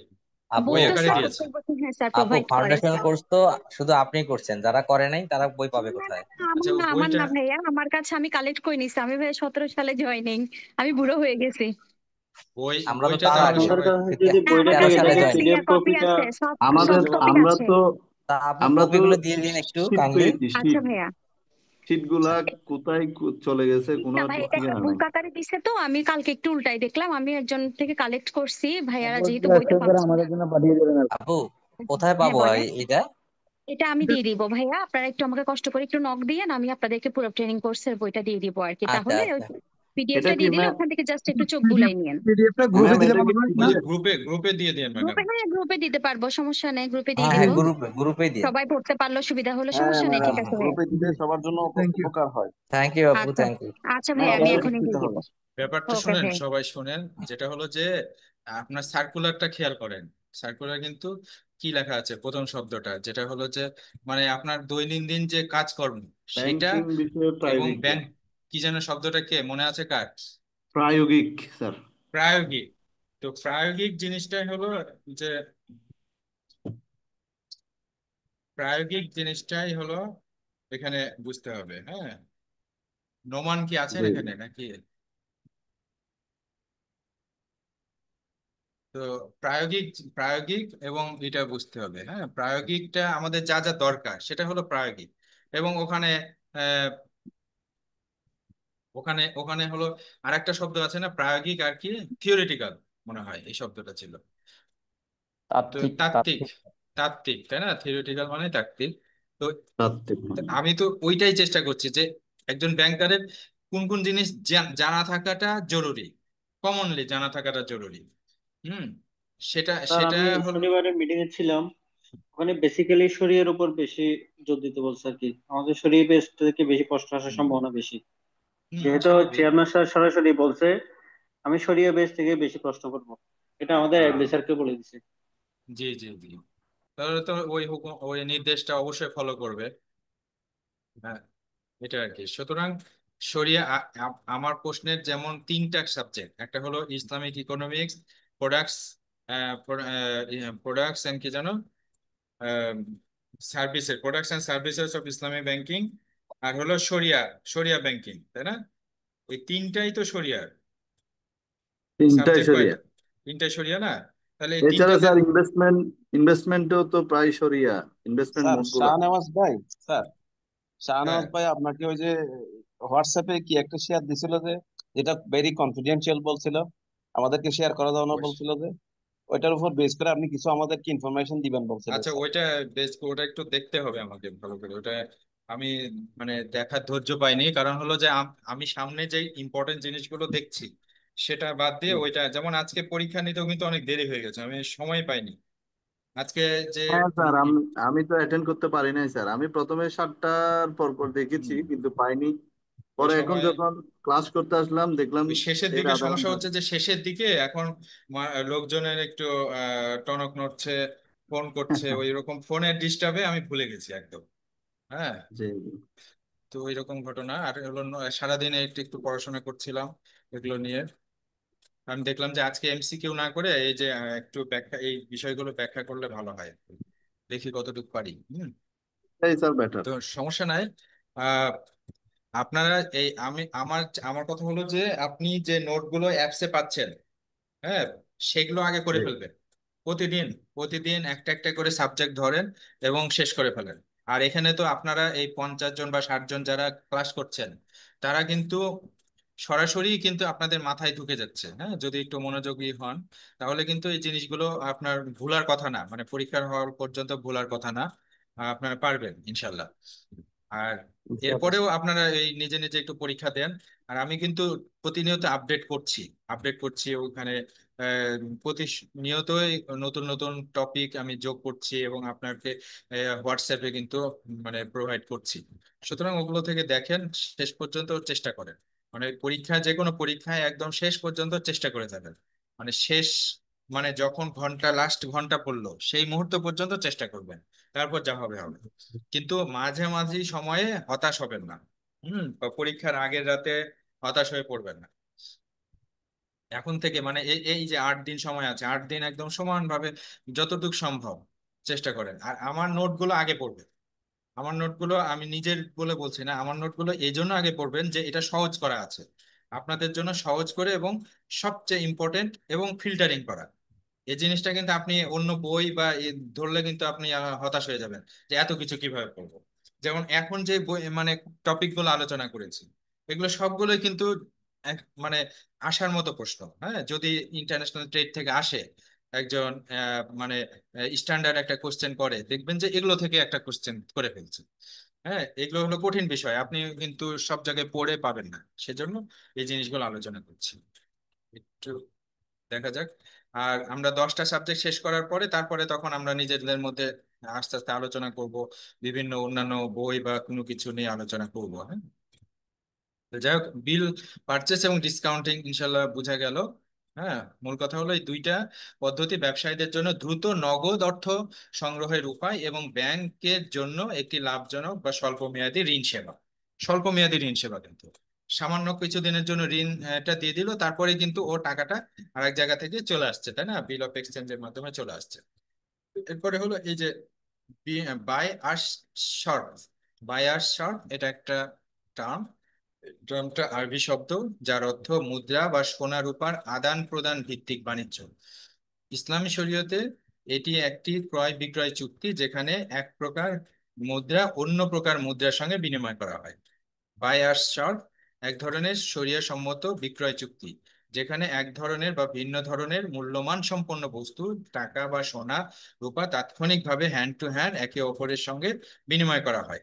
আপু,
বই
বই তো
আকারে
স্যার
দিয়েছে।
প্রত্যেক বছর হ্যাঁ স্যার
আপু
প্রোভাইড করে।
ফাউন্ডেশন কোর্স তো শুধু আপনি করছেন, যারা করে নাই তারা বই পাবে
না না
কোথায়?
না, আমার
আচ্ছা,
না, আমার
বইটা,
না ভাইয়া, আমার কাছে আমি কালেক্ট করে নিছি। আমি ভাইয়া 17 সালে জয়েনিং, আমি বুড়ো হয়ে গেছি।
আমরা তো
বইটা
তার
তাহলে
আগে,
আপনাদের
সবাই,
কাছে যদি
না, আমার
বইটা
13
কাছে
থাকে
সালে
তাহলে
ভাইয়া
জয়েন।
ক্লিয়ার
পিডিএফ
কপি
কপিটা।
আছে, সব
আমাদের
সফট কপি
আমরা
আছে।
তো
তা আপু
আমরা তো
কপিগুলো দিয়ে দিন একটু
শীট
কাইন্ডলি।
পেয়েছি,
আচ্ছা
শীট।
ভাইয়া।
শীট গুলা কোথায় চলে গেছে কোনো
না ভাই, এটা একটা
ঠিকানা নাই।
বুক আকারে দিছে, তো আমি কালকে একটু উল্টাই দেখলাম, আমি একজন থেকে কালেক্ট করছি, ভাইয়ারা যেহেতু
তারপর
বইটা
সেভ করে
পাচ্ছি না।
আমাদের জন্য পাঠিয়ে দেবেন আর কি।
আপু কোথায়
হ্যাঁ
পাবো
বলেন।
এটা?
এটা আমি দিয়ে দিব ভাইয়া, আপনারা একটু আমাকে কষ্ট করে একটু নক দিয়ে আমি আপনাদেরকে পুরো ট্রেনিং কোর্সের বইটা দিয়ে দিব আর কি।
আচ্ছা
তাহলে ওই
আচ্ছা।
পিডিএফ
এটা
টা
কি
দিয়ে দিলে
ম্যাম?
ওখান থেকে জাস্ট একটু চোখ বুলাই নিয়েন।
পিডিএফটা গ্রুপে
ম্যাম
দিলে
এটা কি
ভালো হয়
ওই
না?
যে গ্রুপে গ্রুপে দিয়ে দিন ম্যাডাম।
গ্রুপে, হ্যাঁ গ্রুপে দিতে পারবো, সমস্যা নেই, গ্রুপে দিয়ে
হ্যাঁ
দিব।
হ্যাঁ, গ্রুপেই দিন।
সবাই পড়তে পারলো, সুবিধা হলো,
হ্যাঁ
সমস্যা নেই,
ম্যাডাম,
ঠিক আছে ভাইয়া।
গ্রুপে দিলে সবার জন্য
থ্যাংক ইউ।
উপকার হয়।
থ্যাংক ইউ আপু,
আচ্ছা
থ্যাংক ইউ।
আচ্ছা
না,
ভাইয়া, আমি
অবশ্যই
এখনই
দিতে
দিয়ে দিব।
হবে।
ব্যাপারটা
ওকে
শুনেন,
ভাইয়া।
সবাই শুনেন। যেটা হলো যে আপনার সার্কুলারটা খেয়াল করেন। সার্কুলার কিন্তু কি লেখা আছে, প্রথম শব্দটা যেটা হলো যে মানে আপনার দৈনন্দিন যে কাজকর্ম সেটা,
ব্যাংকিং বিষয়ে
এবং
প্রায়োগিক
ব্যাংক,
জ্ঞান।
কি যেন শব্দটা কে মনে আছে কার?
প্রায়োগিক স্যার।
প্রায়োগিক। তো প্রায়োগিক জিনিসটাই হলো যে, প্রায়োগিক জিনিসটাই হলো এখানে বুঝতে হবে, হ্যাঁ। নোমান কি আছেন
জি।
এখানে নাকি? তো প্রায়োগিক প্রায়োগিক এবং এটা বুঝতে হবে। হ্যাঁ, প্রায়োগিকটা আমাদের যা যা দরকার সেটা হলো প্রায়োগিক, এবং ওখানে আহ, ওখানে ওখানে হলো আরেকটা শব্দ আছে না, প্রায়োগিক আর কি, থিওরিটিক্যাল মনে হয় এই শব্দটা ছিল। তো
তাত্ত্বিক
তাত্ত্বিক,
তাত্ত্বিক
তাত্ত্বিক তাই না, থিওরিটিক্যাল মানে তাত্ত্বিক। তো
তাত্ত্বিক
তো
মানে।
আমি তো ওইটাই চেষ্টা করছি যে একজন ব্যাংকারের কোন কোন জিনিস জানা থাকাটা জরুরি, কমনলি জানা থাকাটা জরুরি। হুম, সেটা
স্যার
সেটা
আমি
হলো।
শনিবারে মিটিং এ ছিলাম, ওখানে বেসিক্যালি শরীরের উপর বেশি জোর দিতে বলছে আর কি। আমাদের শরীর বেস থেকে বেশি প্রশ্ন আসার
হুম,
সম্ভাবনা বেশি,
হুম,
যেহেতু
স্বাভাবিক।
চেয়ারম্যান স্যার সরাসরি বলছে আমি শরীয় বেস থেকে বেশি প্রশ্ন করবো। এটা আমাদের
হ্যাঁ,
এমডি স্যারকে বলে দিছে।
জি জি জি, তাহলে তো ওই হুকুম ওই নির্দেশটা অবশ্যই ফলো করবে। হ্যাঁ, এটা আর কি। সুতরাং শরিয়া আমার প্রশ্নের যেমন তিনটা সাবজেক্ট, একটা হলো Islamic economics, products, products and কি জানো, services, products and services of Islamic banking, আর হলো শরিয়া, শরিয়া ব্যাংকিং, তাই না? এই তিনটাই তো শরিয়ার
তিনটাই
সাবজেক্ট,
শরিয়া।
কয়টা? তিনটাই শরিয়া না? তাহলে এই
এছাড়া
তিনটাতে
স্যার ইনভেস্টমেন্টও তো প্রায় শরিয়া, ইনভেস্টমেন্ট
স্যার
মোডগুলো।
শাহনেওয়াজ ভাই, স্যার
হ্যাঁ,
শাহনেওয়াজ ভাই আপনাকে ওই যে হোয়াটসঅ্যাপে কি একটা শেয়ার দিছিল যে, যেটা ভেরি কনফিডেন্সিয়াল বলছিল, আমাদেরকে শেয়ার করা যাবে না
ওই-
বলছিল যে, ওইটার উপর বেস করে আপনি কিছু আমাদেরকে ইনফরমেশন দিবেন বলছিল
আচ্ছা
স্যার।
ওইটা বেশ, ওটা একটু দেখতে হবে আমাকে ভালো করে। ওটা আমি মানে দেখার ধৈর্য পাইনি, কারণ হলো যে আমি সামনে যে ইম্পর্টেন্ট জিনিসগুলো দেখছি সেটা বাদ দিয়ে ওইটা, যেমন আজকে পরীক্ষা নিতেও কিন্তু অনেক দেরি হয়ে গেছে, আমি সময় পাইনি আজকে যে
হ্যাঁ স্যার,
উম,
আমি আমি তো অ্যাটেন্ড করতে পারি নাই স্যার। আমি প্রথমে 7টার পর পর দেখেছি
উম,
কিন্তু পাইনি।
ওই
পরে এখন
সময়
যখন ক্লাস করতে আসলাম দেখলাম
ওই শেষের
এর
দিকে
আধা
সমস্যা
ঘন্টা।
হচ্ছে, যে শেষের দিকে এখন লোকজনের একটু টনক নড়ছে, ফোন করছে, ওই রকম ফোনের ডিস্টার্বে আমি ভুলে গেছি একদম। হ্যাঁ,
জি।
তো এরকম ঘটনা। আর হলো সারাদিনে একটু একটু পড়াশোনা করছিলাম এগুলো নিয়ে। আমি দেখলাম যে আজকে এমসিকিউ না করে এই যে একটু ব্যাখ্যা, এই বিষয়গুলো ব্যাখ্যা করলে ভালো হয়, দেখি কতটুকু পারি।
এই স্যার বেটার।
তো সমস্যা নাই। আহ আপনারা এই আমার আমার কথা হলো যে আপনি যে নোটগুলো অ্যাপসে পাচ্ছেন, হ্যাঁ, সেগুলো আগে করে ফেলবেন। প্রতিদিন প্রতিদিন একটা একটা করে সাবজেক্ট ধরেন এবং শেষ করে ফেলেন। আর এখানে তো আপনারা এই 50 জন বা 60 জন যারা ক্লাস করছেন, তারা কিন্তু সরাসরি কিন্তু আপনাদের মাথায় ঢুকে যাচ্ছে। হ্যাঁ, যদি একটু মনোযোগী হন তাহলে কিন্তু এই জিনিসগুলো আপনার ভুলার কথা না, মানে পরীক্ষার হওয়ার পর্যন্ত ভুলার কথা না। আপনারা পারবেন ইনশাল্লাহ। আর
ইনশাআল্লাহ
এরপরেও
স্যার।
আপনারা এই নিজে নিজে একটু পরীক্ষা দেন। আর আমি কিন্তু প্রতিনিয়ত আপডেট করছি ওখানে, প্রতিনিয়তই নতুন নতুন টপিক আমি যোগ করছি এবং আপনাকে হোয়াটসঅ্যাপে কিন্তু মানে প্রোভাইড করছি। সুতরাং ওগুলো থেকে দেখেন, শেষ পর্যন্ত চেষ্টা করেন, মানে পরীক্ষা, যে কোনো পরীক্ষায় একদম শেষ পর্যন্ত চেষ্টা করে যাবেন। মানে শেষ, মানে যখন ঘন্টা, লাস্ট ঘন্টা পড়লো সেই মুহূর্ত পর্যন্ত চেষ্টা করবেন, তারপর যা হবে হবে। কিন্তু মাঝে মাঝে সময়ে হতাশ হবেন না। বা পরীক্ষার আগের রাতে হতাশ হয়ে পড়বেন না। এখন থেকে মানে এই এই যে 8 দিন সময় আছে, 8 দিন একদম সমানভাবে যতটুকু সম্ভব চেষ্টা করেন। আর আমার নোটগুলো আগে পড়বেন। আমার নোটগুলো আমি নিজের বলে বলছি না, আমার নোটগুলো এই জন্য আগে পড়বেন যে এটা সহজ করা আছে আপনাদের জন্য, সহজ করে এবং সবচেয়ে ইম্পর্টেন্ট এবং ফিল্টারিং করা। এই জিনিসটা কিন্তু আপনি অন্য বই বা ধরলে কিন্তু আপনি হতাশ হয়ে যাবেন যে এত কিছু কিভাবে পড়বো। যেমন এখন যে বই মানে টপিক গুলো আলোচনা করেছি, এগুলো সবগুলোই কিন্তু মানে আসার মতো প্রশ্ন। হ্যাঁ, যদি ইন্টারন্যাশনাল ট্রেড থেকে আসে একজন মানে স্ট্যান্ডার্ড একটা কোশ্চেন করে, দেখবেন যে এগুলো থেকে একটা কোশ্চেন করে ফেলছে। হ্যাঁ, এগুলো হলো কঠিন বিষয়, আপনি কিন্তু সব জায়গায় পড়ে পাবেন না, সেজন্য এই জিনিসগুলো আলোচনা করছি। একটু দেখা যাক। আর আমরা 10টা সাবজেক্ট শেষ করার পরে তারপরে তখন আমরা নিজেদের মধ্যে আস্তে আস্তে আলোচনা করব, বিভিন্ন অন্যান্য বই বা কোনো কিছু নিয়ে আলোচনা করব। হ্যাঁ, তো যাই হোক, বিল পারচেস এবং ডিসকাউন্টিং ইনশাল্লাহ বোঝা গেল। হ্যাঁ, মূল কথা হলো এই দুইটা পদ্ধতি ব্যবসায়ীদের জন্য দ্রুত নগদ অর্থ সংগ্রহের উপায় এবং ব্যাংকের জন্য একটি লাভজনক বা স্বল্প মেয়াদী ঋণ সেবা। স্বল্প মেয়াদী ঋণ সেবা কিন্তু সামান্য কিছু দিনের জন্য ঋণটা দিয়ে দিল, তারপরে কিন্তু ও টাকাটা আরেক জায়গা থেকে চলে আসছে, তাই না, বিল অফ এক্সচেঞ্জের মাধ্যমে চলে আসছে। এরপরে হলো এই যে buy or short, buy or short, এটা একটা টার্ম। টার্মটা আরবি শব্দ, যার অর্থ মুদ্রা বা সোনা রূপার আদান প্রদান ভিত্তিক বাণিজ্য। ইসলামী শরীয়তে এটি একটি ক্রয় বিক্রয় চুক্তি, যেখানে এক প্রকার মুদ্রা অন্য প্রকার মুদ্রার সঙ্গে বিনিময় করা হয়। বাই আর শর্ট এক ধরনের শরিয়া সম্মত বিক্রয় চুক্তি, যেখানে এক ধরনের বা ভিন্ন ধরনের মূল্যমান সম্পন্ন বস্তু, টাকা বা সোনা, রূপা তাৎক্ষণিকভাবে হ্যান্ড টু হ্যান্ড একে অপরের সঙ্গে বিনিময় করা হয়।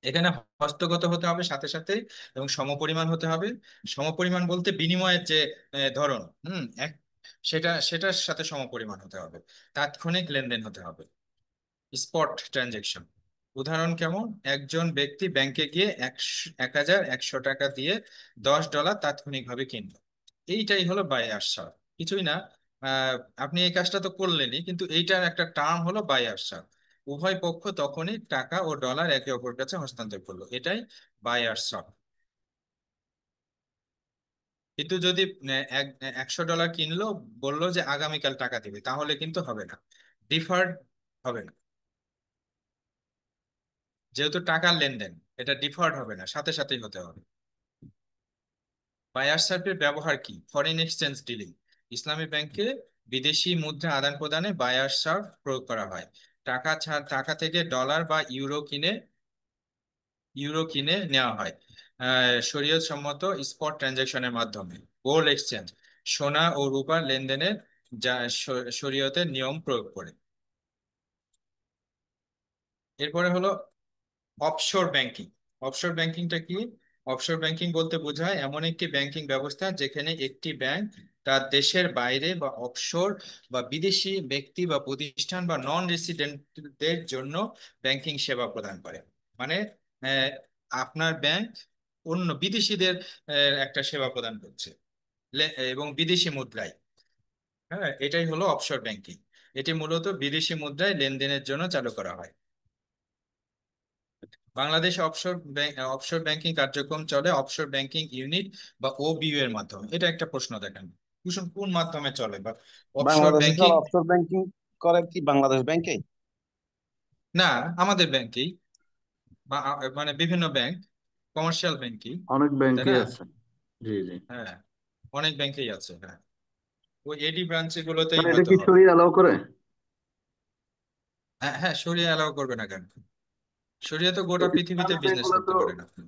এখানে হস্তগত হতে হবে সাথে সাথে, এবং সমপরিমাণ হতে হবে। সমপরিমাণ বলতে বিনিময়ের যে ধরন, সেটার সাথে সমপরিমাণ হতে হবে। তাৎক্ষণিক লেনদেন হতে হবে, স্পট ট্রানজেকশন। উদাহরণ কেমন? একজন ব্যক্তি ব্যাংকে গিয়ে 1,100 টাকা দিয়ে $10 তাৎক্ষণিকভাবে কিনলো। এইটাই হলো বাই আর সেল, কিছুই না। আহ, আপনি এই কাজটা তো করলেনই, কিন্তু এইটার একটা টার্ম হলো বাই আর সেল। উভয় পক্ষ তখনই টাকা ও ডলার একে অপরের কাছে হস্তান্তর করলো, এটাই বাই আর সেল। কিন্তু যদি $100 কিনলো, বললো যে আগামীকাল টাকা দিবে, তাহলে কিন্তু হবে না, ডিফার্ড হবে না। যেহেতু টাকার লেনদেন, এটা ডিফার্ড হবে না, সাথে সাথেই হতে হবে। বায়ার শার্পের ব্যবহার কি? Foreign exchange dealing. ইসলামী ব্যাংকে বিদেশি মুদ্রা আদান প্রদানে বায়ার শার্প প্রয়োগ করা হয়। টাকা থেকে ডলার বা ইউরো কিনে নেওয়া হয় শরীয়ত সম্মত স্পট ট্রানজাকশনের মাধ্যমে। গোল্ড এক্সচেঞ্জ সোনা ও রূপার লেনদেনের যা শরীয়তের নিয়ম প্রয়োগ করে। এরপরে হলো অফশোর ব্যাংকিং। অফশোর ব্যাংকিংটা কি? অফশোর ব্যাংকিং বলতে বোঝায় এমন একটি ব্যাংকিং ব্যবস্থা যেখানে একটি ব্যাংক তার দেশের বাইরে বা অফশোর বা বিদেশি ব্যক্তি বা প্রতিষ্ঠান বা নন রেসিডেন্টদের জন্য ব্যাংকিং সেবা প্রদান করে। মানে আহ, আপনার ব্যাংক অন্য বিদেশিদের একটা সেবা প্রদান করছে, এবং বিদেশি মুদ্রায়। হ্যাঁ, এটাই হলো অফশোর ব্যাংকিং। এটি মূলত বিদেশি মুদ্রায় লেনদেনের জন্য চালু করা হয়। বাংলাদেশে অফশোর ব্যাংকিং কার্যক্রম চলে অফশোর ব্যাংকিং ইউনিট বা ওবিইউ এর মাধ্যমে। এটা একটা প্রশ্ন দেখেন, কুশন কোন মাধ্যমে চলে বা অফশোর
বাংলাদেশে
ব্যাংকিং।
স্যার অফশোর ব্যাংকিং করে কি বাংলাদেশ ব্যাংকে?
না, আমাদের ব্যাংকেই, মানে বিভিন্ন ব্যাংক, কমার্শিয়াল ব্যাংকই,
অনেক
তাই
ব্যাংকে
না?
আছে। জি জি।
হ্যাঁ, অনেক ব্যাংকেই আছে। হ্যাঁ, ওই এডি ব্রাঞ্চে গুলোতেই
মানে এটা
হয়তো
কি
হবে।
শরীর অ্যালাউ করে?
হ্যাঁ হ্যাঁ, সরিয়ে অ্যালাউ করবে না কেন? সরিয়ে তো গোটা পৃথিবীতে
ইসলামী
বিজনেস
ব্যাংকগুলো
করতে
তো,
পারেন আপনি।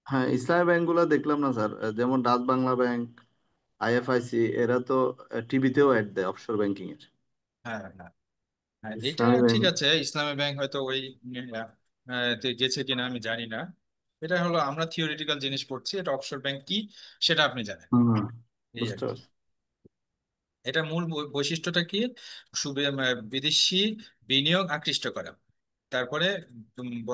হ্যাঁ ইসলামী ব্যাংকগুলো দেখলাম না স্যার, যেমন ডাচ বাংলা ব্যাংক, আইএফআইসি, এরা তো টিভিতেও অ্যাড দেয় অফশোর ব্যাংকিং এর।
হ্যাঁ হ্যাঁ হ্যাঁ, এটা
ইসলামী
ঠিক
ব্যাংক।
আছে। ইসলামী ব্যাংক হয়তো ওই তে গেছে কিনা আমি জানি না। এটা হলো আমরা থিওরিটিক্যাল জিনিস পড়ছি, এটা অফশোর ব্যাংক কি সেটা আপনি জানেন,
হুম,
এই আর
বুঝতে
কি।
পারছি।
এটা মূল বৈশিষ্ট্যটা কি? বিদেশি বিনিয়োগ আকৃষ্ট করা, তারপরে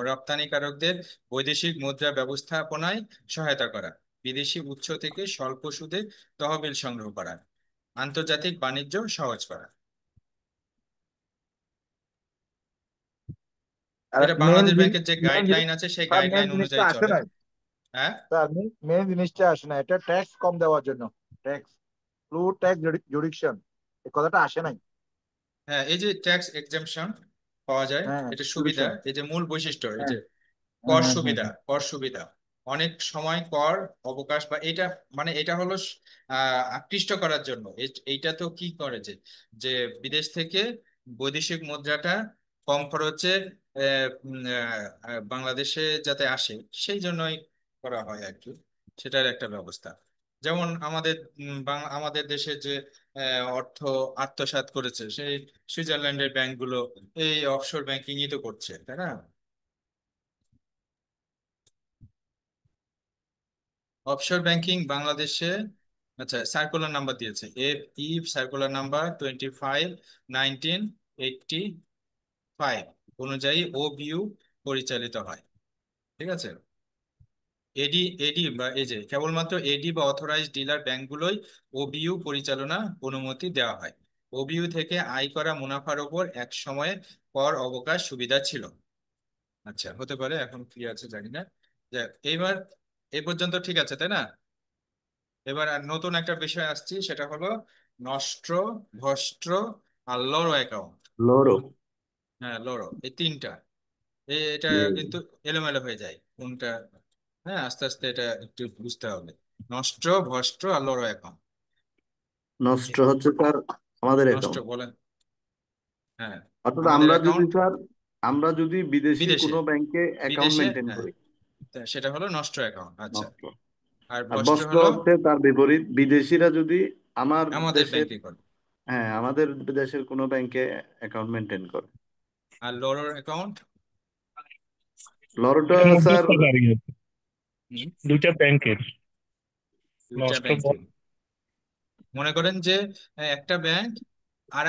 রপ্তানিকারকদের বৈদেশিক মুদ্রা ব্যবস্থাপনায় সহায়তা করা, বিদেশি উৎস থেকে স্বল্প সুদে তহবিল সংগ্রহ করা, আন্তর্জাতিক বাণিজ্য সহজ করা।
আর
এটা
মেন
বাংলাদেশ ব্যাংকের যে
মেন জিনিস,
গাইডলাইন আছে সেই
স্যার মেন
গাইডলাইন
জিনিসটা
অনুযায়ী
আসে
চলে।
না।
হ্যাঁ
স্যার মেন জিনিসটা আসে না, এটা ট্যাক্স কম দেওয়ার জন্য। ট্যাক্স ফ্লু ট্যাক্স জুডিকশন, এই কথাটা আসে নাই।
হ্যাঁ, এই যে ট্যাক্স এক্সেম্পশন পাওয়া যায়,
হ্যাঁ,
এটা সুবিধা।
জুডিকশন।
এই যে মূল বৈশিষ্ট্য, এই
হ্যাঁ
যে
হ্যাঁ
কর
হ্যাঁ হ্যাঁ
সুবিধা,
হ্যাঁ।
কর সুবিধা অনেক সময় কর অবকাশ বা এটা, মানে এটা হলো আকৃষ্ট করার জন্য। এইটা তো কি করে যে বিদেশ থেকে বৈদেশিক মুদ্রাটা কম খরচে বাংলাদেশে যাতে আসে, সেই জন্যই করা হয় আর কি। সেটার একটা ব্যবস্থা। যেমন আমাদের দেশে যে অর্থ আত্মসাৎ করেছে, সেই সুইজারল্যান্ডের ব্যাংকগুলো এই অফশোর ব্যাংকিংই তো করছে, তাই না? অফশোর ব্যাংকিং বাংলাদেশে, আচ্ছা সার্কুলার নাম্বার দিয়েছে, FE সার্কুলার নাম্বার 25/1985 অনুযায়ী ওবিইউ পরিচালিত হয়। ঠিক আছে। এডি এডি বা এই যে কেবলমাত্র এডি বা অথরাইজড ডিলার ব্যাংকগুলোই ওবিইউ পরিচালনা অনুমতি দেওয়া হয়। ওবিইউ থেকে আয় করা মুনাফার উপর এক সময়ে কর অবকাশ সুবিধা ছিল। আচ্ছা, হতে পারে, এখন কি আছে জানি না। এইবার এই পর্যন্ত ঠিক আছে, তাই না? এবার আর নতুন একটা বিষয় আসছি, সেটা হলো নষ্ট্র, ভস্ত্র আর লড়ো অ্যাকাউন্ট।
লোরো।
হ্যাঁ, লড়ো, এই তিনটা। এটা
জি।
কিন্তু এলোমেলো হয়ে যায় কোনটা। হ্যাঁ, আস্তে আস্তে এটা একটু বুঝতে হবে। নষ্ট্র, ভস্ত্র আর লড়ো অ্যাকাউন্ট।
নষ্ট হচ্ছে তার আমাদের
নষ্ট
অ্যাকাউন্ট।
বলেন। হ্যাঁ,
অর্থাৎ
আমাদের অ্যাকাউন্ট
আমরা যদি বিদেশি
বিদেশে,
কোনো ব্যাংকে অ্যাকাউন্ট
বিদেশে,
মেনটেন
হ্যাঁ,
করি,
তা সেটা হলো নষ্ট অ্যাকাউন্ট। আচ্ছা,
নষ্ট।
আর
আর
ভস্ত্র
বস্ত্র
হলো
হচ্ছে তার বিপরীত, বিদেশিরা যদি আমার
আমাদের
দেশের,
ব্যাংকে করে।
হ্যাঁ আমাদের দেশের কোনো ব্যাংকে অ্যাকাউন্ট মেনটেন করে।
আর লোয়ার অ্যাকাউন্ট
লরটা
এটা
স্যার
মধ্যস্থতাকারী দুইটা ব্যাংকের
দুইটা
নষ্ট
ব্যাংকে। মনে করেন যে একটা ব্যাংক আর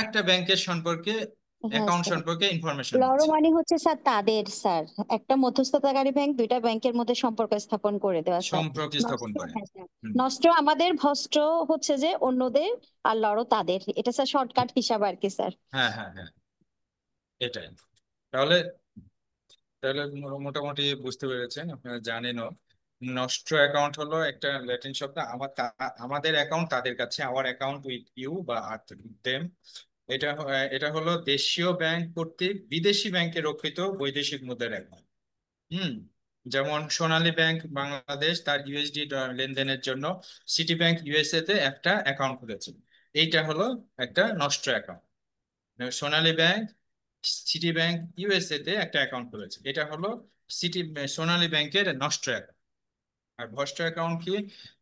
একটা ব্যাংকের সম্পর্কে,
হ্যাঁ
অ্যাকাউন্ট
স্যার,
সম্পর্কে ইনফরমেশন
লরো
দিচ্ছে।
মানে হচ্ছে স্যার তাদের, স্যার একটা মধ্যস্থতাকারী ব্যাংক দুইটা ব্যাংকের মধ্যে সম্পর্ক স্থাপন করে দেওয়া স্যার।
সম্পর্ক স্থাপন
নষ্ট,
করে।
হ্যাঁ স্যার,
হুম।
নষ্ট আমাদের, ভস্ত্র হচ্ছে যে অন্যদের, আর লরো তাদের। এটা স্যার শর্টকাট হিসাব আর কি স্যার।
হ্যাঁ হ্যাঁ হ্যাঁ, এটাই। তাহলে তাহলে মোটামুটি বুঝতে পেরেছেন, আপনারা জানেনও। নষ্ট অ্যাকাউন্ট হলো একটা ল্যাটিন শব্দ, আমাদের অ্যাকাউন্ট তাদের কাছে, আওয়ার অ্যাকাউন্ট উইথ ইউ বা দেম। এটা হলো দেশীয় ব্যাংক কর্তৃক বিদেশি ব্যাংকে রক্ষিত বৈদেশিক মুদ্রার অ্যাকাউন্ট। হুম। যেমন সোনালী ব্যাংক বাংলাদেশ তার ইউএসডি লেনদেনের জন্য সিটি ব্যাংক ইউএসএ তে একটা অ্যাকাউন্ট খুলেছে। এইটা হলো একটা নষ্ট অ্যাকাউন্ট। সোনালী ব্যাংক সিটি ব্যাংক ইউএসএ তে একটা অ্যাকাউন্ট খুলেছে, এটা হলো সোনালী ব্যাংকের নষ্ট অ্যাকাউন্ট। আর ভ্রষ্ট অ্যাকাউন্ট কি?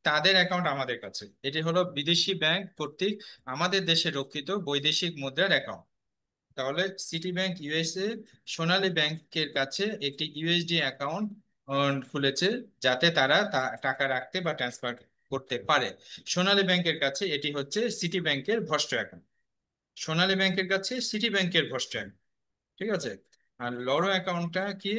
তাদের অ্যাকাউন্ট আমাদের কাছে, এটি হলো বিদেশি ব্যাংক কর্তৃক আমাদের দেশে রক্ষিত বৈদেশিক মুদ্রার অ্যাকাউন্ট। তাহলে সিটি ব্যাংক ইউএসএ সোনালী ব্যাংকের কাছে একটি ইউএসডি অ্যাকাউন্ট খুলেছে, যাতে তারা টাকা রাখতে বা ট্রান্সফার করতে পারে। সোনালী ব্যাংকের কাছে এটি হচ্ছে সিটি ব্যাংকের ভ্রষ্ট অ্যাকাউন্ট, সোনালী ব্যাংকের কাছে সিটি ব্যাংকের ভ্রষ্ট অ্যাকাউন্ট। ঠিক আছে। আর লরো অ্যাকাউন্টটা কি?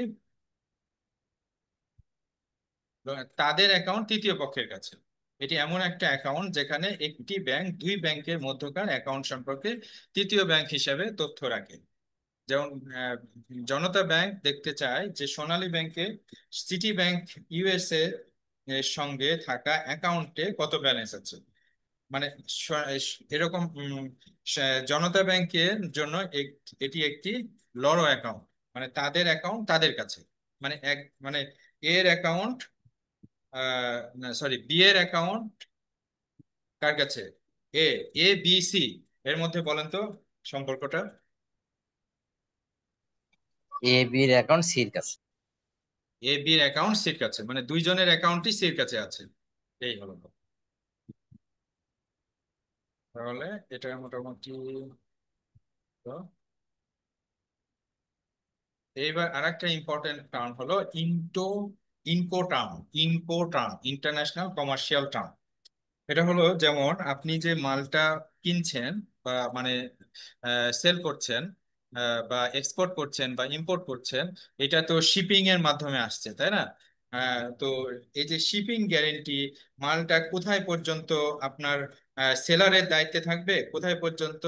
তাদের অ্যাকাউন্ট তৃতীয় পক্ষের কাছে। এটি এমন একটা অ্যাকাউন্ট যেখানে একটি ব্যাংক দুই ব্যাংকের মধ্যকার অ্যাকাউন্ট সম্পর্কে তৃতীয় ব্যাংক হিসাবে তথ্য রাখে। যেমন জনতা ব্যাংক দেখতে চায় যে সোনালী ব্যাংকে সিটি ব্যাংক ইউএসএ এর সঙ্গে থাকা অ্যাকাউন্টে কত ব্যালেন্স আছে। মানে এরকম জনতা ব্যাংকের জন্য এটি একটি লরো অ্যাকাউন্ট, মানে তাদের অ্যাকাউন্ট তাদের কাছে, মানে মানে এর অ্যাকাউন্ট, না সরি, বি এর অ্যাকাউন্ট কার কাছে? এ এ বি সি এর মধ্যে বলেন তো সম্পর্কটা।
এ বির অ্যাকাউন্ট সির কাছে।
এ বি এর অ্যাকাউন্ট সির কাছে, মানে দুইজনের অ্যাকাউন্টই সির কাছে আছে। এই হলো। তাহলে এটা মোটামুটি তো। এইবার আরেকটা ইম্পর্টেন্ট টার্ম হলো ইনকো টার্ম, ইন্টারন্যাশনাল কমার্শিয়াল টার্ম। এটা হলো যেমন আপনি যে মালটা কিনছেন বা মানে সেল করছেন, বা এক্সপোর্ট করছেন বা ইম্পোর্ট করছেন, এটা তো শিপিং এর মাধ্যমে আসছে, তাই না? তো এই যে শিপিং গ্যারেন্টি, মালটা কোথায় পর্যন্ত আপনার সেলারের দায়িত্বে থাকবে, কোথায় পর্যন্ত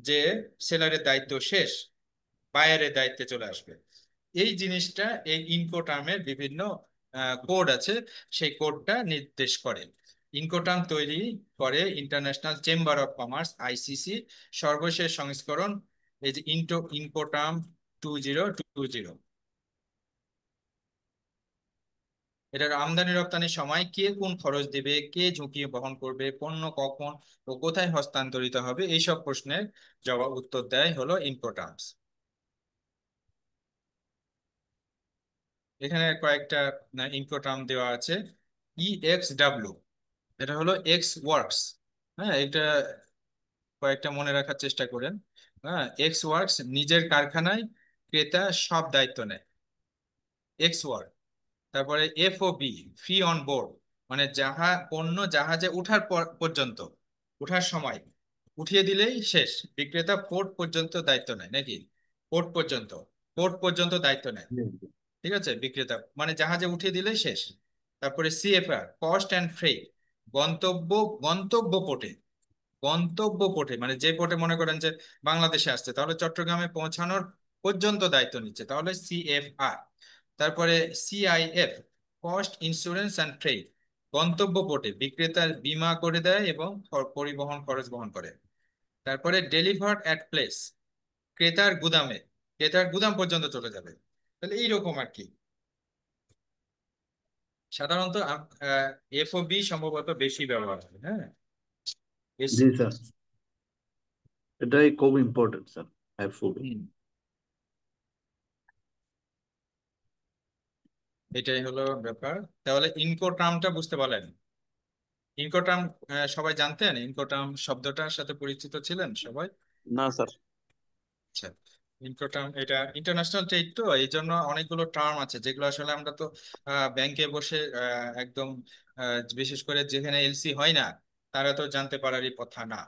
যে সেলারের দায়িত্ব শেষ, বায়ারের দায়িত্বে চলে আসবে, এই জিনিসটা এই ইনকোটার্মের বিভিন্ন কোড আছে, সেই কোডটা নির্দেশ করে। ইনকোটার্ম তৈরি করে international chamber of commerce ICC, সর্বশেষ সংস্করণ এই যে ইনকোটার্ম 2020। এটার আমদানি রপ্তানির সময় কে কোন খরচ দেবে, কে ঝুঁকি বহন করবে, পণ্য কখন ও কোথায় হস্তান্তরিত হবে, এইসব প্রশ্নের উত্তর দেয় হলো ইনকোটার্মস। এখানে কয়েকটা ইনকোটার্ম দেওয়া আছে। EXW, এটা হলো এক্স ওয়ার্কস। হ্যাঁ, এটা কয়েকটা মনে রাখার চেষ্টা করেন। হ্যাঁ, এক্স ওয়ার্কস নিজের কারখানায় ক্রেতা সব দায়িত্ব নেয়, এক্স ওয়ার্ক। তারপরে FOB, ফ্রি অন বোর্ড, মানে পণ্য জাহাজে ওঠার পর্যন্ত, ওঠার সময় উঠিয়ে দিলেই শেষ, বিক্রেতা পোর্ট পর্যন্ত দায়িত্ব নেয় নাকি? পোর্ট পর্যন্ত দায়িত্ব নেয়। ঠিক আছে, বিক্রেতা মানে জাহাজে উঠিয়ে দিলেই শেষ। তারপরে CFR, কস্ট অ্যান্ড ফ্রেট, গন্তব্য গন্তব্য পোর্টে মানে যে পোর্টে মনে করেন যে বাংলাদেশে আসছে, তাহলে চট্টগ্রামে পৌঁছানোর পর্যন্ত দায়িত্ব নিচ্ছে, তাহলে CFR। তারপরে CIF, cost insurance and trade, গন্তব্য পোর্টে বিক্রেতার বীমা করে দেয় এবং পরিবহন খরচ বহন করে। তারপরে ডেলিভার্ড অ্যাট প্লেস, ক্রেতার গুদাম পর্যন্ত চলে যাবে। তাহলে এইরকম আর কি। সাধারণত FOB সম্ভবত বেশি ব্যবহার হয়। হ্যাঁ, এস
জি স্যার, এটাই খুব ইম্পর্টেন্ট স্যার, হ্যাপফুল।
এটাই হলো ব্যাপার। তাহলে ইনকোটার্মটা বুঝতে পারলেন? ইনকোটার্ম সবাই জানতেন? ইনকোটার্ম শব্দটার সাথে পরিচিত ছিলেন সবাই?
না স্যার।
আচ্ছা, ইনকোটার্ম এটা ইন্টারন্যাশনাল ট্রেড, তো এই জন্য অনেকগুলো টার্ম আছে যেগুলো আসলে আমরা তো ব্যাংকে বসে একদম বিশেষ করে যেখানে এলসি হয় না তারা তো জানতে পারারই কথা না।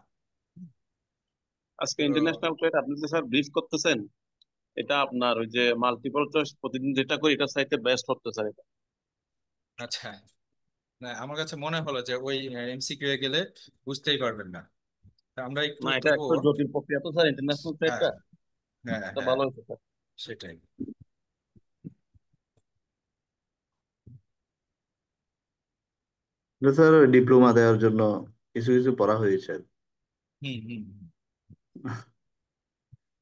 আজকে
তো
ইন্টারন্যাশনাল ট্রেড আপনি যে স্যার ব্রিফ করতেছেন, এটা আপনার ওই যে মাল্টিপল চয়েস প্রতিদিন যেটা করি এটা চাইতে বেস্ট হচ্ছে স্যার এটা।
আচ্ছা, না আমার কাছে মনে হলো যে ওই এমসিকিউ এ গেলে বুঝতেই পারবেন না। তা আমরা একটু
না, এটা একটু
তবুও
জটিল প্রক্রিয়া তো স্যার ইন্টারন্যাশনাল
হ্যাঁ
ট্রেডটা।
হ্যাঁ
এটা
হ্যাঁ
ভালো হয়েছে স্যার।
সেটাই।
স্যার ডিপ্লোমা দেওয়ার জন্য কিছু কিছু পড়া হয়েছে।
হুম হুম হুম।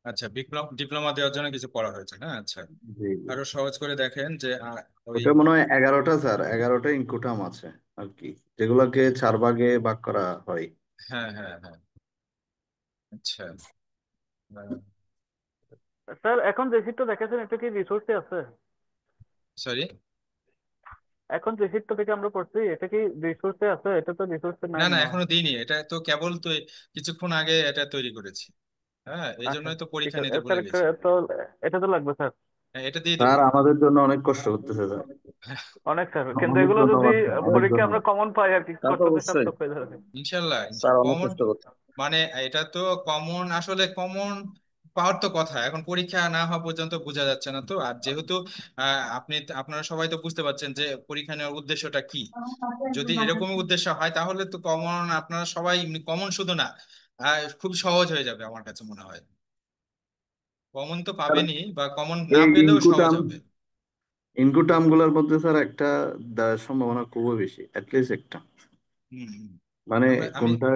আচ্ছা, ডিপ্লোমা দেওয়ার জন্য কিছু পড়া হয়েছে না? আচ্ছা,
জি জি।
আরো সহজ করে দেখেন যে ওই
ওটা মনে হয় 11টা স্যার, 11টা ইনকুটাম আছে আর কি, যেগুলোকে 4 ভাগে ভাগ করা হয়।
হ্যাঁ হ্যাঁ হ্যাঁ আচ্ছা
স্যার এখন যে শীটটা দেখাচ্ছেন এটা কি রিসোর্সে আছে?
সরি,
এখন যে শীটটা থেকে আমরা পড়ছি এটা কি রিসোর্সে আছে? এটা তো রিসোর্সে
না
নাই
না
মনে হয়।
এখনো দিইনি, এটা তো কেবল তো কিছুক্ষণ আগে এটা তৈরি করেছি। হ্যাঁ, এই
আচ্ছা,
জন্যই তো
ঠিক
পরীক্ষা
আছে
নিতে ভুলে
স্যার,
গেছি।
তো এটা তো লাগবে স্যার।
হ্যাঁ, এটা দিয়ে দিব।
স্যার আমাদের জন্য অনেক কষ্ট করতেছে স্যার,
অনেক স্যার, কিন্তু
অনেক
এগুলো যদি
ধন্যবাদ স্যার, অনেক
পরীক্ষা আমরা
ধন্যবাদ।
কমন পাই আর কি,
তা তো
করতে
অবশ্যই
সার্থক হয়ে যাবে।
ইনশাল্লাহ
স্যার
ইনশাল্লাহ
অনেক
কমন,
কষ্ট করছে।
মানে এটা তো কমন, আসলে কমন পাওয়ার তো কথা, এখন পরীক্ষা না হওয়া পর্যন্ত বোঝা যাচ্ছে না। তো আর যেহেতু আপনারা সবাই তো বুঝতে পারছেন যে পরীক্ষা নেওয়ার উদ্দেশ্যটা কি। যদি এরকমই উদ্দেশ্য হয় তাহলে তো কমন আপনারা সবাই, কমন শুধু না, খুব সহজ হয়ে যাবে আমার কাছে মনে হয়। কমন তো
স্যার
পাবেনই, বা কমন না
এই
পেলেও সহজ হবে।
ইনকুটাম গুলোর মধ্যে স্যার একটা দেওয়ার সম্ভাবনা খুবই বেশি, অ্যাটলিস্ট একটা।
হুম হুম।
মানে
আমি
কোনটা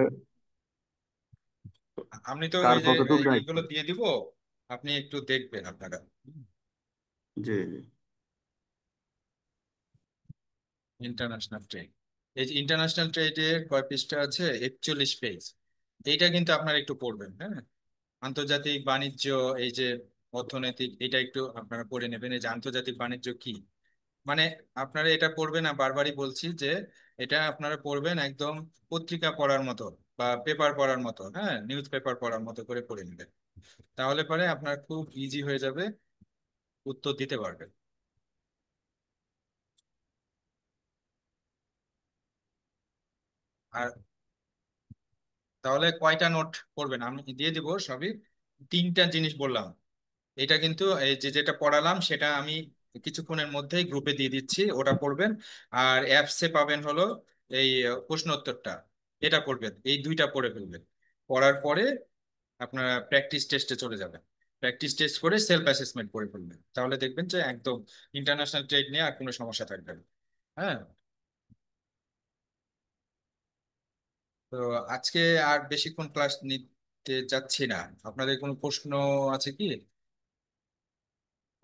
আমি তো
কার
ওই যে
কতটুকু দায়িত্ব।
এইগুলো দিয়ে দিব, আপনি একটু দেখবেন আপনারা।
জি জি।
ইন্টারন্যাশনাল ট্রেড, এই যে ইন্টারন্যাশনাল ট্রেডের কয় পৃষ্ঠা আছে? 41 পেজ। এইটা কিন্তু আপনারা একটু পড়বেন, হ্যাঁ। আন্তর্জাতিক বাণিজ্য, এই যে অর্থনৈতিক, এটা একটু আপনারা পড়ে নেবেন। এই যে আন্তর্জাতিক বাণিজ্য কি, মানে আপনারা এটা পড়বেন না, বারবারই বলছি যে এটা আপনারা পড়বেন একদম পত্রিকা পড়ার মতো বা পেপার পড়ার মতো, হ্যাঁ, নিউজ পেপার পড়ার মতো করে পড়ে নেবেন। তাহলে পরে আপনার খুব ইজি হয়ে যাবে, উত্তর দিতে পারবেন। আর তাহলে কয়টা নোট করবেন আমি দিয়ে দিব সবই। 3টা জিনিস বললাম, এটা কিন্তু এই যে যেটা পড়ালাম সেটা আমি কিছুক্ষণের মধ্যেই গ্রুপে দিয়ে দিচ্ছি, ওটা পড়বেন। আর অ্যাপসে পাবেন হলো এই প্রশ্ন উত্তরটা, এটা পড়বেন। এই 2টা পড়ে ফেলবেন। পড়ার পরে আপনারা প্র্যাকটিস টেস্টে চলে যাবেন। প্র্যাকটিস টেস্ট করে সেলফ অ্যাসেসমেন্ট করে ফেলবেন, তাহলে দেখবেন যে একদম ইন্টারন্যাশনাল ট্রেড নিয়ে আর কোনো সমস্যা থাকবে না। হ্যাঁ, তো আজকে আর বেশিক্ষণ ক্লাস নিতে যাচ্ছি না। আপনাদের কোনো প্রশ্ন আছে কি?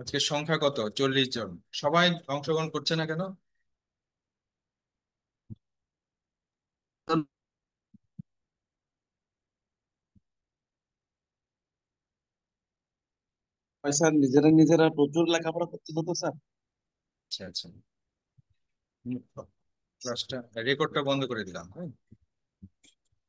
আজকে সংখ্যা কত? 40 জন। সবাই অংশগ্রহণ করছে না কেন?
স্যার নিজেরা নিজেরা প্রচুর লেখাপড়া করতে হতো স্যার।
আচ্ছা আচ্ছা, ক্লাসটা রেকর্ডটা বন্ধ করে দিলাম, হ্যাঁ।